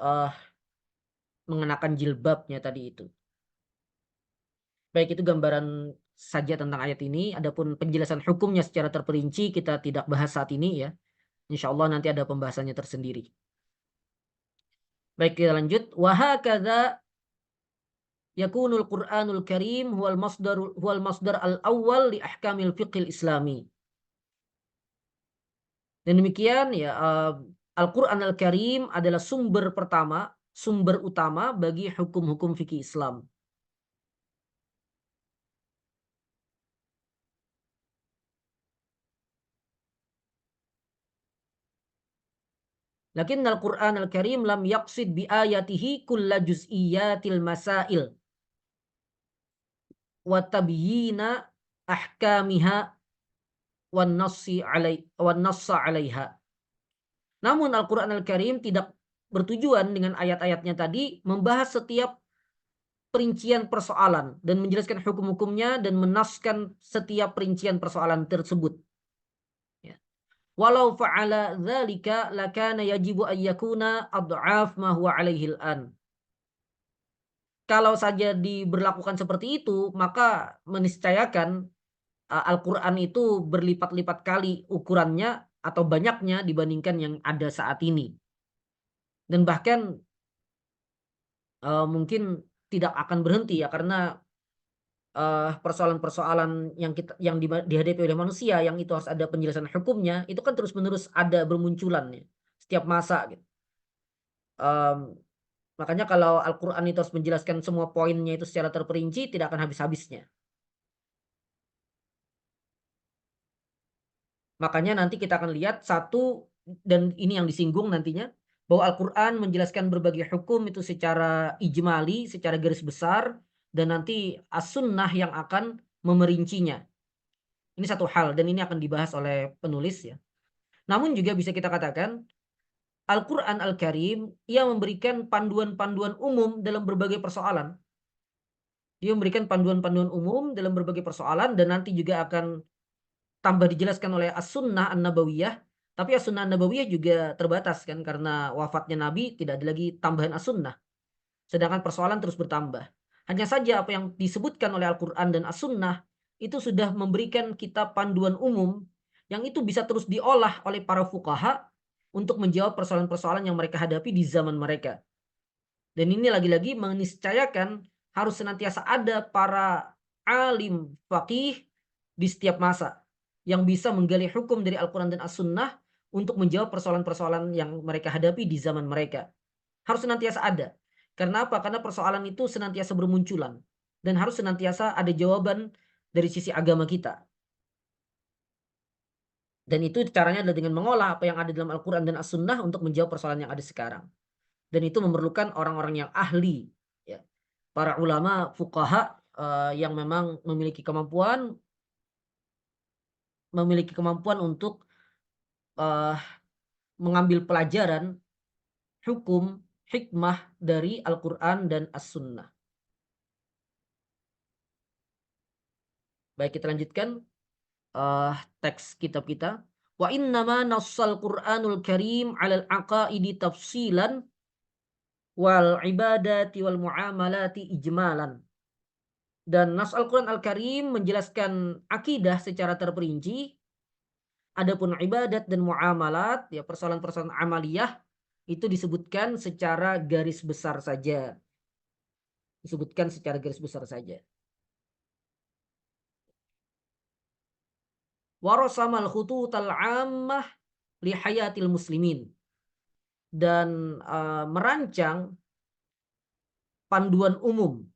mengenakan jilbabnya tadi itu. Baik, itu gambaran saja tentang ayat ini. Adapun penjelasan hukumnya secara terperinci kita tidak bahas saat ini ya. Insya Allah nanti ada pembahasannya tersendiri. Baik, kita lanjut. Wa hakadza yakunul Qur'anul Karim huwal masdar al-awwal li ahkamil fiqhil Islami. Dan demikian ya, Al-Qur'an Al-Karim adalah sumber pertama, sumber utama bagi hukum-hukum fikih Islam. Lakin Al-Qur'an Al-Karim lam yaqsid bi ayatihi kulla juz'iyatil masail wa tabyina ahkamiha wan nassa 'alaiha. Namun Al-Qur'an Al-Karim tidak bertujuan dengan ayat-ayatnya tadi membahas setiap perincian persoalan dan menjelaskan hukum-hukumnya dan menaskan setiap perincian persoalan tersebut. Ya. Walau fa'ala dzalika lakana yajibu an yakuna ad'af ma huwa alaihi al-an. Kalau saja diberlakukan seperti itu, maka meniscayakan Al-Qur'an itu berlipat-lipat kali ukurannya atau banyaknya dibandingkan yang ada saat ini. Dan bahkan mungkin tidak akan berhenti ya, karena persoalan-persoalan yang dihadapi oleh manusia yang itu harus ada penjelasan hukumnya, itu kan terus-menerus ada bermunculan ya, setiap masa gitu. Makanya kalau Al-Qur'an itu harus menjelaskan semua poinnya itu secara terperinci, tidak akan habis-habisnya. Makanya nanti kita akan lihat satu, dan ini yang disinggung nantinya, bahwa Al-Qur'an menjelaskan berbagai hukum itu secara ijmali, secara garis besar, dan nanti as-sunnah yang akan memerincinya. Ini satu hal dan ini akan dibahas oleh penulis ya. Namun juga bisa kita katakan Al-Qur'an Al-Karim ia memberikan panduan-panduan umum dalam berbagai persoalan. Dia memberikan panduan-panduan umum dalam berbagai persoalan, dan nanti juga akan tambah dijelaskan oleh As-Sunnah An-Nabawiyah. Tapi As-Sunnah An-Nabawiyah juga terbatas kan, karena wafatnya Nabi tidak ada lagi tambahan As-Sunnah. sedangkan persoalan terus bertambah. Hanya saja apa yang disebutkan oleh Al-Quran dan As-Sunnah itu sudah memberikan kita panduan umum yang itu bisa terus diolah oleh para fuqaha untuk menjawab persoalan-persoalan yang mereka hadapi di zaman mereka. Dan ini lagi-lagi meniscayakan harus senantiasa ada para alim faqih di setiap masa yang bisa menggali hukum dari Al-Quran dan As-Sunnah untuk menjawab persoalan-persoalan yang mereka hadapi di zaman mereka. Harus senantiasa ada. Karena apa? Karena persoalan itu senantiasa bermunculan dan harus senantiasa ada jawaban dari sisi agama kita. Dan itu caranya adalah dengan mengolah apa yang ada dalam Al-Quran dan As-Sunnah untuk menjawab persoalan yang ada sekarang. Dan itu memerlukan orang-orang yang ahli, ya. Para ulama, fuqaha yang memang memiliki kemampuan untuk uh, mengambil pelajaran hukum, hikmah dari Al-Quran dan As-Sunnah. Baik, kita lanjutkan teks kitab kita. Wa innama nassal Qur'anul Karim 'alal aqaidi tafsilan wal ibadati wal muamalati ijmalan. Dan nas Al-Quran Al-Karim menjelaskan akidah secara terperinci. Adapun ibadat dan muamalat, ya persoalan-persoalan amaliyah itu disebutkan secara garis besar saja. Disebutkan secara garis besar saja. Warasamal khututal ammah li hayatil muslimin. Dan merancang panduan umum.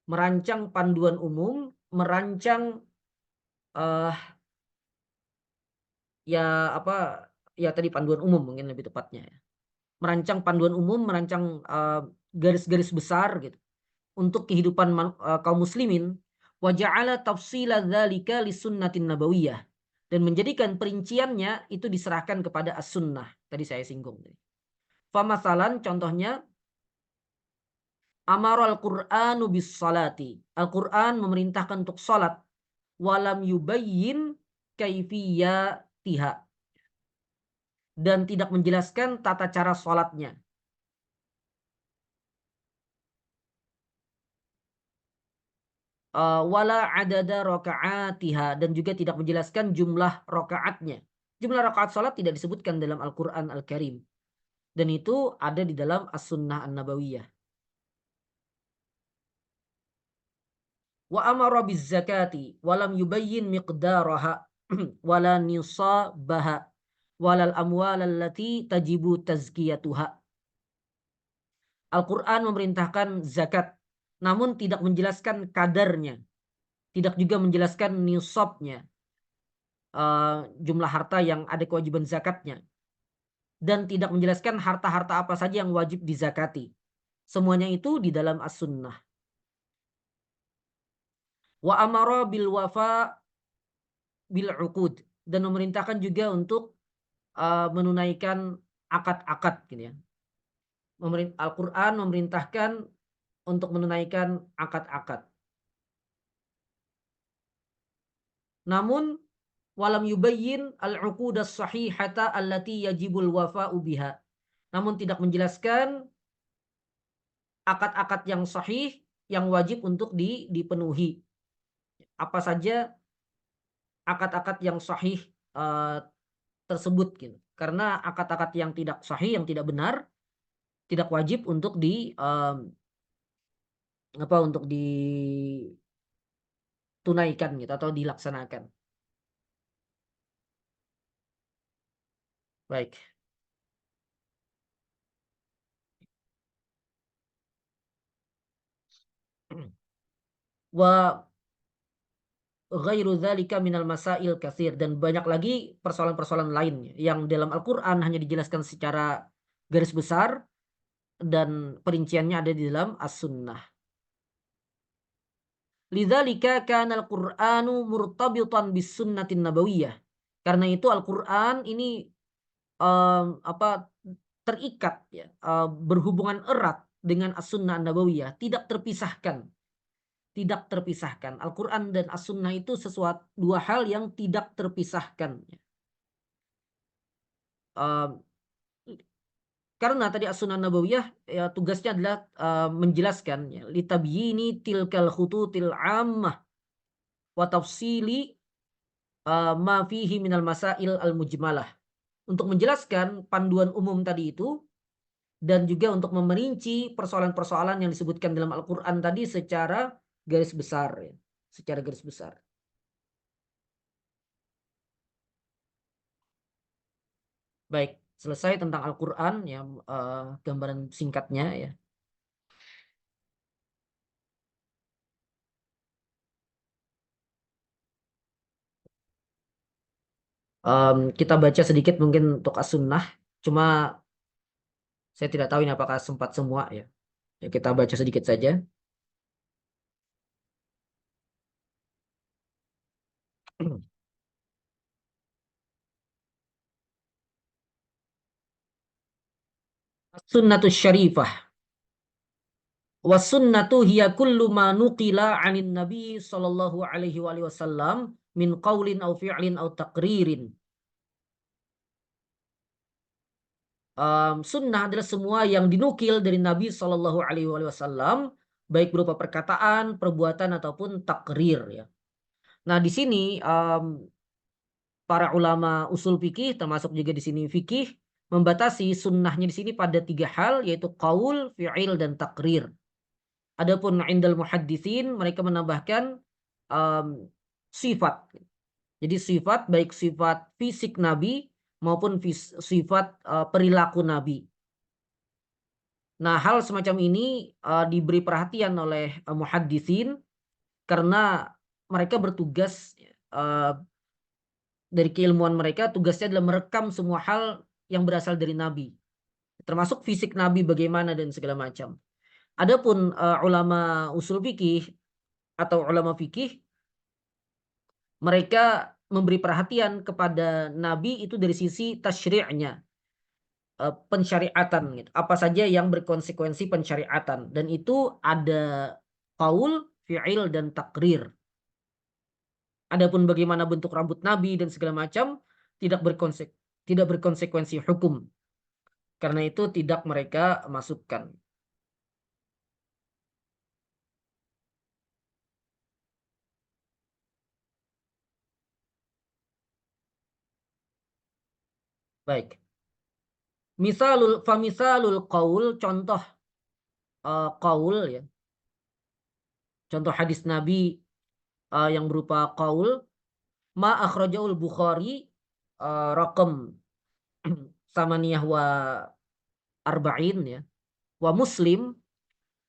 Merancang panduan umum, merancang ya apa ya tadi panduan umum mungkin lebih tepatnya ya. Merancang panduan umum, merancang garis-garis besar gitu untuk kehidupan kaum muslimin, wa ja'ala tafsila dzalika lisunnatin nabawiyah, dan menjadikan perinciannya itu diserahkan kepada as-sunnah. Tadi saya singgung. Famasalan contohnya amaral Qur'anu bis salati. Al-Qur'an memerintahkan untuk salat walam yubayyin kaifiyatiha, dan tidak menjelaskan tata cara salatnya. Wala adada rakaatiha, dan juga tidak menjelaskan jumlah rakaatnya. Jumlah rakaat salat tidak disebutkan dalam Al-Qur'an Al-Karim. Dan itu ada di dalam As-Sunnah An-Nabawiyah. Wa amara biz zakati walam yubayyin miqdaraha wala nisabaha walal amwal allati tajibu tazkiyatuha. Al-Qur'an memerintahkan zakat namun tidak menjelaskan kadarnya, tidak juga menjelaskan nisabnya, jumlah harta yang ada kewajiban zakatnya, dan tidak menjelaskan harta-harta apa saja yang wajib dizakati. Semuanya itu di dalam As-Sunnah. Wa amara bil wafa bil uqud, dan memerintahkan juga untuk menunaikan akad-akad gitu ya. Al-Qur'an memerintahkan untuk menunaikan akad-akad. Namun walam yubayyin al-uqudas sahihata allati yajibul wafa'u biha. Namun tidak menjelaskan akad-akad yang sahih yang wajib untuk dipenuhi. Apa saja akad-akad yang sahih tersebut gitu. Karena akad-akad yang tidak sahih, yang tidak benar, tidak wajib untuk untuk ditunaikan gitu atau dilaksanakan. Baik. Wa ghairu dzalika minal masail katsir, dan banyak lagi persoalan-persoalan lainnya yang dalam Al-Qur'an hanya dijelaskan secara garis besar dan perinciannya ada di dalam As-Sunnah. Lidzalika kana al-Qur'anu murtabitan bis sunnatin nabawiyah. Karena itu Al-Qur'an ini terikat ya, berhubungan erat dengan As-Sunnah Nabawiyah, tidak terpisahkan. Tidak terpisahkan. Al-Quran dan As-Sunnah itu dua hal yang tidak terpisahkan. karena tadi as-sunnah nabawiyah ya tugasnya adalah menjelaskan ya, litabyini tilkal khututil ammah wa tafsili ma fihi minal masail al mujmalah, untuk menjelaskan panduan umum tadi itu dan juga untuk memerinci persoalan-persoalan yang disebutkan dalam Al-Qur'an tadi secara garis besar ya, secara garis besar. Baik, selesai tentang Al-Qur'an ya, gambaran singkatnya ya. Kita baca sedikit mungkin untuk as-sunnah, cuma saya tidak tahu ini apakah sempat semua ya. Ya kita baca sedikit saja. Sunnatus syarifah. Wasunnatu hiya kullu ma nuqila 'anin nabi sallallahu alaihi wasallam min qaulin aw fi'lin aw taqririn. Sunnah adalah semua yang dinukil dari Nabi sallallahu alaihi wasallam, baik berupa perkataan, perbuatan ataupun takrir ya. Nah, di sini para ulama usul fikih termasuk juga di sini fikih membatasi sunnahnya di sini pada 3 hal, yaitu qaul, fi'il dan takrir. Adapun indal muhadditsin mereka menambahkan sifat. Jadi sifat baik sifat fisik Nabi maupun sifat perilaku Nabi. Nah, hal semacam ini diberi perhatian oleh muhadditsin karena mereka bertugas dari keilmuan mereka, tugasnya adalah merekam semua hal yang berasal dari Nabi, termasuk fisik Nabi bagaimana dan segala macam. Adapun ulama usul fikih atau ulama fikih, mereka memberi perhatian kepada Nabi itu dari sisi tasyri'nya, pensyariatan gitu. Apa saja yang berkonsekuensi pensyariatan, dan itu ada qaul, fi'il dan takrir. Adapun bagaimana bentuk rambut Nabi dan segala macam tidak berkonsekuensi hukum. Karena itu tidak mereka masukkan. Baik. Famisalul qaul, contoh qaul ya. Contoh hadis Nabi yang berupa qaul, ma akhrajaul Bukhari raqam samaniyah wa arba'in ya. Wa Muslim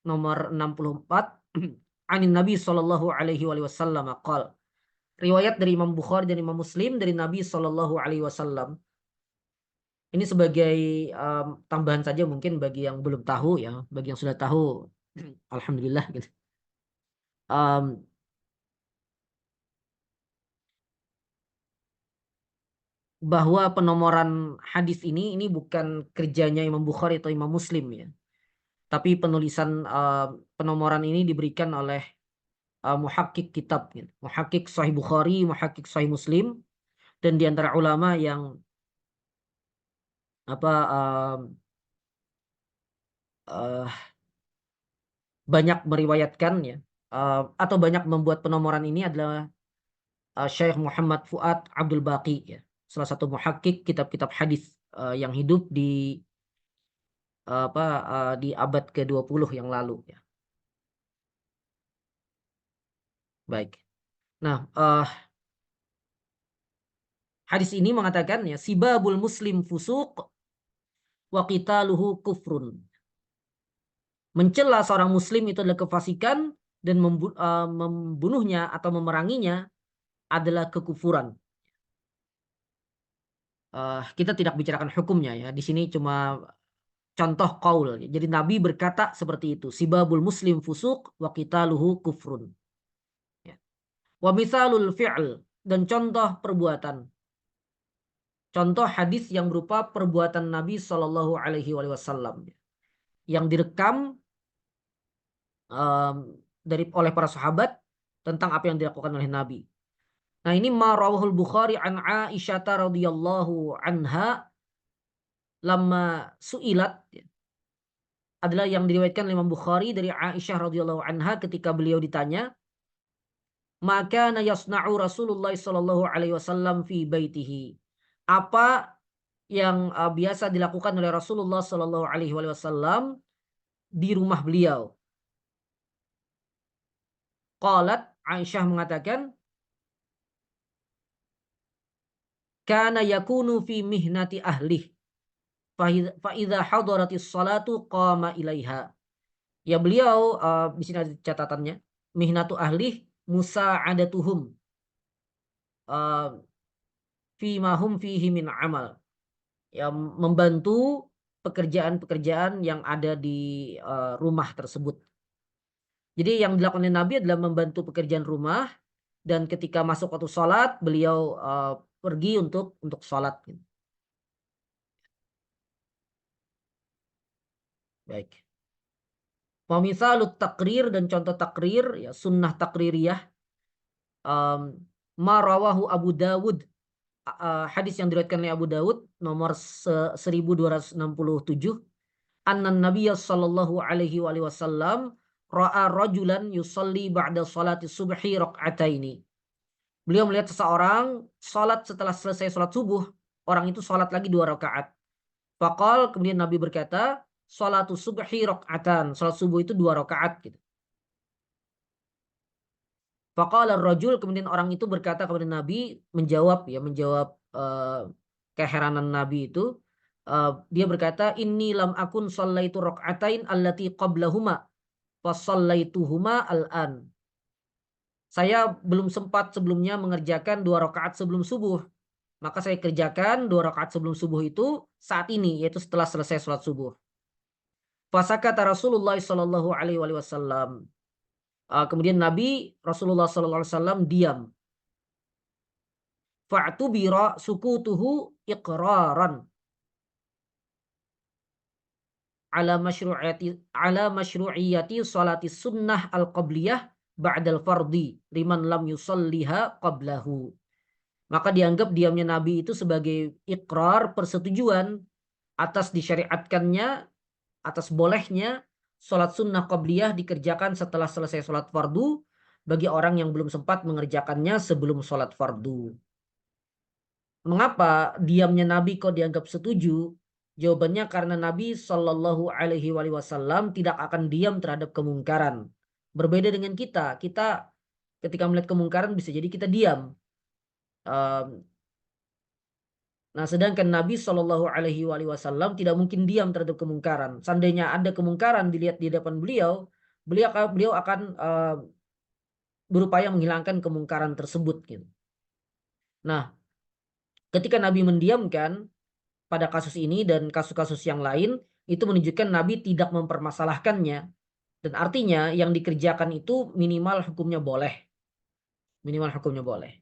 nomor 64 anin Nabi sallallahu alaihi wasallam qala. Riwayat dari Imam Bukhari dan Imam Muslim dari Nabi sallallahu alaihi wasallam. Ini sebagai tambahan saja mungkin bagi yang belum tahu ya, bagi yang sudah tahu alhamdulillah gitu. Bahwa penomoran hadis ini bukan kerjanya Imam Bukhari atau Imam Muslim ya. Tapi penulisan penomoran ini diberikan oleh muhakkik kitab gitu. Muhakkik Sahih Bukhari, muhakkik Sahih Muslim, dan di antara ulama yang apa banyak meriwayatkan ya, atau banyak membuat penomoran ini adalah Syekh Muhammad Fuad Abdul Baqi ya, salah satu muhakkik kitab-kitab hadis yang hidup di abad ke-20 yang lalu ya. Baik. Nah, hadis ini mengatakan ya, sibabul muslim fusuq wa qitaluhu kufrun. Mencela seorang muslim itu adalah kefasikan, dan membunuhnya atau memeranginya adalah kekufuran. Kita tidak bicarakan hukumnya ya. Di sini cuma contoh qaul. Jadi Nabi berkata seperti itu. Sibabul muslim fusuq wa qitaluhu kufrun. Ya. Wa misalul fi'l, dan contoh perbuatan. Contoh hadis yang berupa perbuatan Nabi Shallallahu Alaihi Wasallam yang direkam oleh para sahabat tentang apa yang dilakukan oleh Nabi. Nah, ini ma rawahul Bukhari an Aisyah radhiyallahu anha lama su'ilat, adalah yang diriwayatkan oleh Imam Bukhari dari Aisyah radhiyallahu anha ketika beliau ditanya, maka yasna'u Rasulullah sallallahu alaihi wasallam fi baitihi. Apa yang biasa dilakukan oleh Rasulullah sallallahu alaihi wasallam di rumah beliau? Qalat, Aisyah mengatakan, kana yakunu fi mihnati ahlih fa idza hadaratis salatu qama ilaiha. Ya beliau di sini ada catatannya, mihnatu ahlih musa'adatuhum fi ma hum fihi min amal. Ya membantu pekerjaan-pekerjaan yang ada di rumah tersebut. Jadi yang dilakukan oleh Nabi adalah membantu pekerjaan rumah, dan ketika masuk waktu sholat beliau pergi untuk sholat. Baik. Wamithalut takrir, dan contoh takrir, ya sunnah takririyah, ma rawahu Abu Dawud, hadis yang diriwayatkan oleh Abu Dawud nomor 1267, anna Nabiyya sallallahu alaihi wasallam ra'a rajulan yusalli ba'da salati subhi raq'ataini. Beliau melihat seseorang salat setelah selesai salat subuh, orang itu salat lagi 2 rakaat. Faqal, kemudian Nabi berkata, salatu subhi raq'atan, salat subuh itu 2 rakaat gitu. Faqala ar-rajul, kemudian orang itu berkata kepada Nabi, menjawab keheranan Nabi itu, dia berkata, inni lam akun shallaitu raq'atain allati qablahuma fa shallaituhuma al-an. Saya belum sempat sebelumnya mengerjakan 2 rakaat sebelum subuh, maka saya kerjakan 2 rakaat sebelum subuh itu saat ini, yaitu setelah selesai sholat subuh. Fasakata Rasulullah sallallahu alaihi wasallam. Kemudian Nabi Rasulullah sallallahu alaihi wasallam diam. Fa'tubira sukutuhu iqraran ala masyru'iyati salati sunnah al-qabliyah ba'dal fardi liman lam yusalliha qablahu. Maka dianggap diamnya Nabi itu sebagai ikrar, persetujuan atas disyariatkannya, atas bolehnya sholat sunnah qabliyah dikerjakan setelah selesai sholat fardu bagi orang yang belum sempat mengerjakannya sebelum sholat fardu. Mengapa diamnya Nabi kok dianggap setuju? Jawabannya karena Nabi Shallallahu Alaihi Wasallam tidak akan diam terhadap kemungkaran. Berbeda dengan kita ketika melihat kemungkaran bisa jadi kita diam. Nah, sedangkan Nabi Shallallahu Alaihi Wasallam tidak mungkin diam terhadap kemungkaran. Seandainya ada kemungkaran dilihat di depan beliau akan berupaya menghilangkan kemungkaran tersebut. Gitu. Nah, ketika Nabi mendiamkan pada kasus ini dan kasus-kasus yang lain, itu menunjukkan Nabi tidak mempermasalahkannya. Dan artinya yang dikerjakan itu minimal hukumnya boleh. Minimal hukumnya boleh.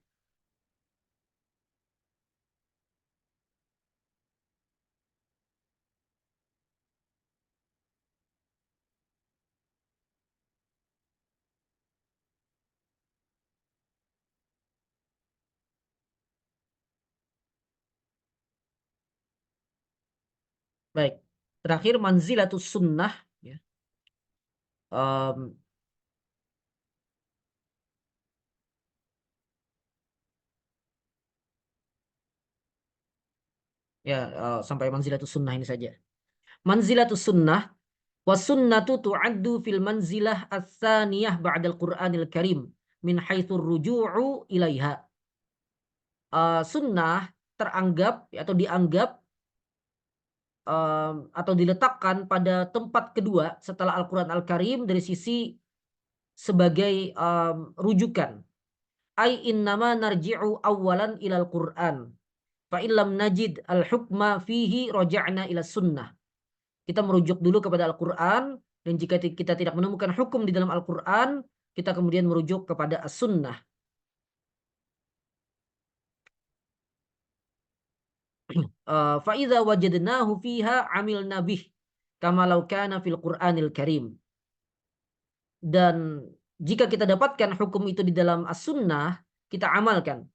Baik. Terakhir manzilatus sunnah. Ya. Sampai manzilatus sunnah ini saja. Manzilatus sunnah wa sunnatu tu'addu fil manzilah ats-tsaniyah ba'dal Qur'anil Karim min haitsu ruju'u ilaiha. Sunnah teranggap atau dianggap atau diletakkan pada tempat kedua setelah Al-Qur'an Al-Karim dari sisi sebagai rujukan. Ai innama narji'u awwalan ilal Qur'an. Fa illam najid al-hukma fihi raja'na ila sunnah. Kita merujuk dulu kepada Al-Quran, dan jika kita tidak menemukan hukum di dalam Al-Quran, kita kemudian merujuk kepada As-Sunnah. Fa'idha wajadnahu fiha amil nabih kama law kana fil Qur'anil Karim. Dan jika kita dapatkan hukum itu di dalam As-Sunnah, kita amalkan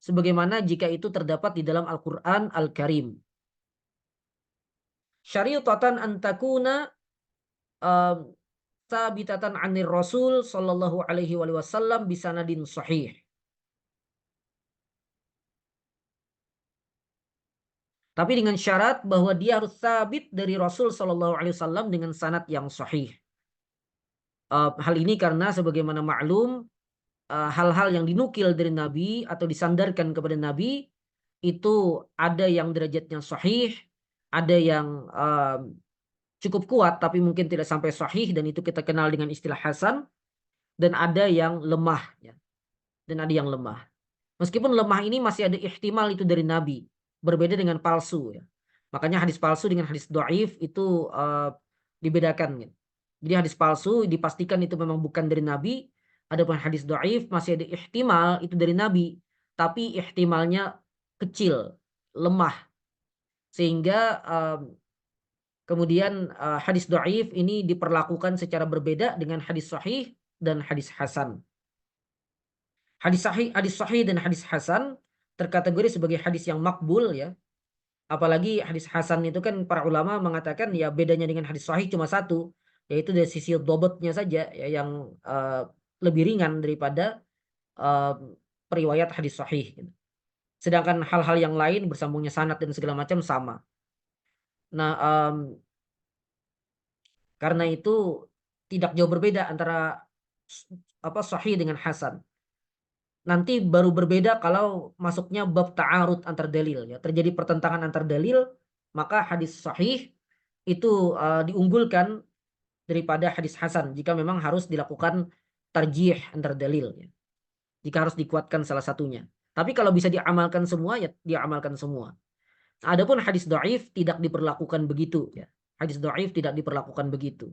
sebagaimana jika itu terdapat di dalam Al-Quran Al-Karim. syari'atan an takuna tsabitatan 'anir Rasul sallallahu alaihi wasallam bisanadin sahih. Tapi dengan syarat bahwa dia harus sabit dari Rasul sallallahu alaihi wasallam dengan sanad yang sahih. Hal ini karena sebagaimana maklum, hal-hal yang dinukil dari Nabi atau disandarkan kepada Nabi itu ada yang derajatnya sahih, ada yang cukup kuat tapi mungkin tidak sampai sahih dan itu kita kenal dengan istilah hasan, dan ada yang lemah ya. Dan ada yang lemah. Meskipun lemah ini masih ada ihtimal itu dari Nabi, berbeda dengan palsu ya. Makanya hadis palsu dengan hadis dhaif itu dibedakan ya. Jadi hadis palsu dipastikan itu memang bukan dari Nabi, adapun hadis dhaif masih ada ihtimal itu dari Nabi, tapi ihtimalnya kecil, lemah. Sehingga kemudian hadis dhaif ini diperlakukan secara berbeda dengan hadis sahih dan hadis hasan. Hadis sahih dan hadis hasan terkategori sebagai hadis yang makbul ya. Apalagi hadis hasan itu kan para ulama mengatakan ya bedanya dengan hadis sahih cuma satu, yaitu dari sisi dobotnya saja ya, yang lebih ringan daripada periwayat hadis sahih gitu. Sedangkan hal-hal yang lain bersambungnya sanad dan segala macam sama. Nah, karena itu tidak jauh berbeda antara sahih dengan hasan. Nanti baru berbeda kalau masuknya bab ta'arud antar dalil ya. Terjadi pertentangan antar dalil, maka hadis sahih itu diunggulkan daripada hadis hasan jika memang harus dilakukan tarjih antar dalil ya. Jika harus dikuatkan salah satunya. Tapi kalau bisa diamalkan semua ya diamalkan semua. Adapun hadis dhaif tidak diperlakukan begitu ya. Hadis dhaif tidak diperlakukan begitu.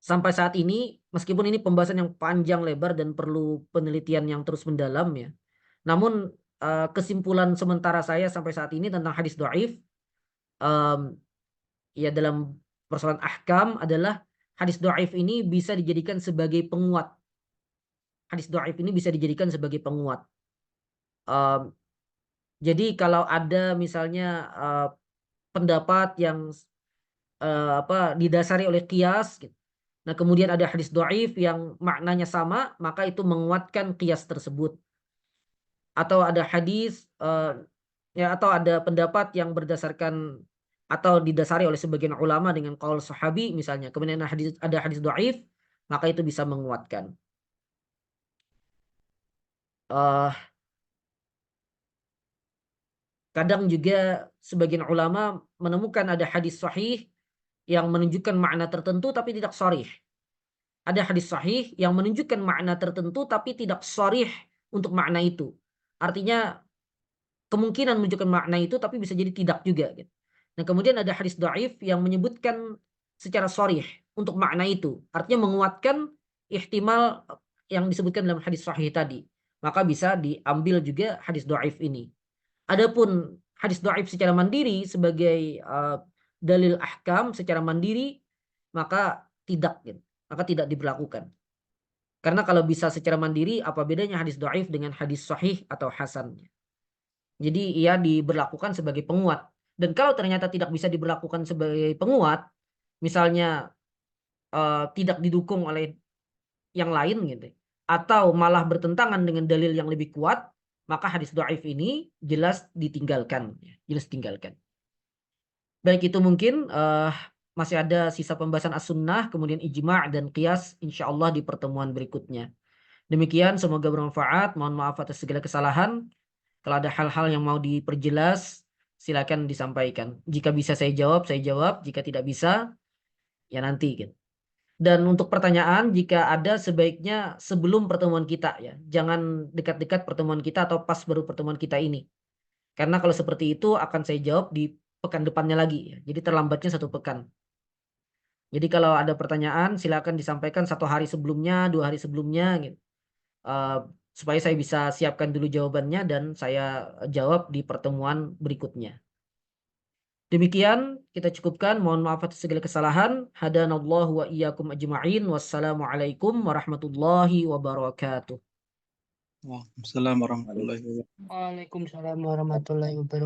Sampai saat ini, meskipun ini pembahasan yang panjang lebar dan perlu penelitian yang terus mendalam ya. Namun kesimpulan sementara saya sampai saat ini tentang hadis dhaif ya dalam persoalan ahkam adalah hadis dhaif ini bisa dijadikan sebagai penguat. Hadis dhaif ini bisa dijadikan sebagai penguat. Jadi kalau ada misalnya pendapat yang didasari oleh qiyas gitu. Nah, kemudian ada hadis dhaif yang maknanya sama, maka itu menguatkan qiyas tersebut. Atau ada hadis atau ada pendapat yang berdasarkan atau didasari oleh sebagian ulama dengan qaul sahabi misalnya. Kemudian ada hadis dhaif, maka itu bisa menguatkan. Kadang juga sebagian ulama menemukan ada hadis sahih yang menunjukkan makna tertentu tapi tidak sharih. Ada hadis sahih yang menunjukkan makna tertentu tapi tidak sharih untuk makna itu. Artinya kemungkinan menunjukkan makna itu tapi bisa jadi tidak juga gitu. Nah, kemudian ada hadis dhaif yang menyebutkan secara sharih untuk makna itu. Artinya menguatkan ihtimal yang disebutkan dalam hadis sahih tadi. Maka bisa diambil juga hadis dhaif ini. Adapun hadis dhaif secara mandiri sebagai dalil ahkam secara mandiri maka tidak gitu. Maka tidak diberlakukan. Karena kalau bisa secara mandiri apa bedanya hadis dhaif dengan hadis sahih atau hasan. Jadi ia diberlakukan sebagai penguat. Dan kalau ternyata tidak bisa diberlakukan sebagai penguat, misalnya tidak didukung oleh yang lain gitu, atau malah bertentangan dengan dalil yang lebih kuat, maka hadis dhaif ini jelas ditinggalkan, jelas ditinggalkan. Baik, itu mungkin masih ada sisa pembahasan as-sunnah, kemudian ijma' dan qiyas insyaallah di pertemuan berikutnya. Demikian, semoga bermanfaat. Mohon maaf atas segala kesalahan. Kalau ada hal-hal yang mau diperjelas, silakan disampaikan. Jika bisa saya jawab, saya jawab. Jika tidak bisa, ya nanti gitu. Dan untuk pertanyaan, jika ada sebaiknya sebelum pertemuan kita ya. Jangan dekat-dekat pertemuan kita atau pas baru pertemuan kita ini. Karena kalau seperti itu akan saya jawab di pekan depannya lagi ya. Jadi terlambatnya 1 pekan. Jadi kalau ada pertanyaan silakan disampaikan 1 hari sebelumnya, 2 hari sebelumnya gitu. Supaya saya bisa siapkan dulu jawabannya dan saya jawab di pertemuan berikutnya. Demikian kita cukupkan. Mohon maaf atas segala kesalahan. Hadanallahu wa iyyakum ajma'in. Wassalamualaikum warahmatullahi wabarakatuh. Waalaikumsalam warahmatullahi wabarakatuh. Waalaikumsalam warahmatullahi wabarakatuh.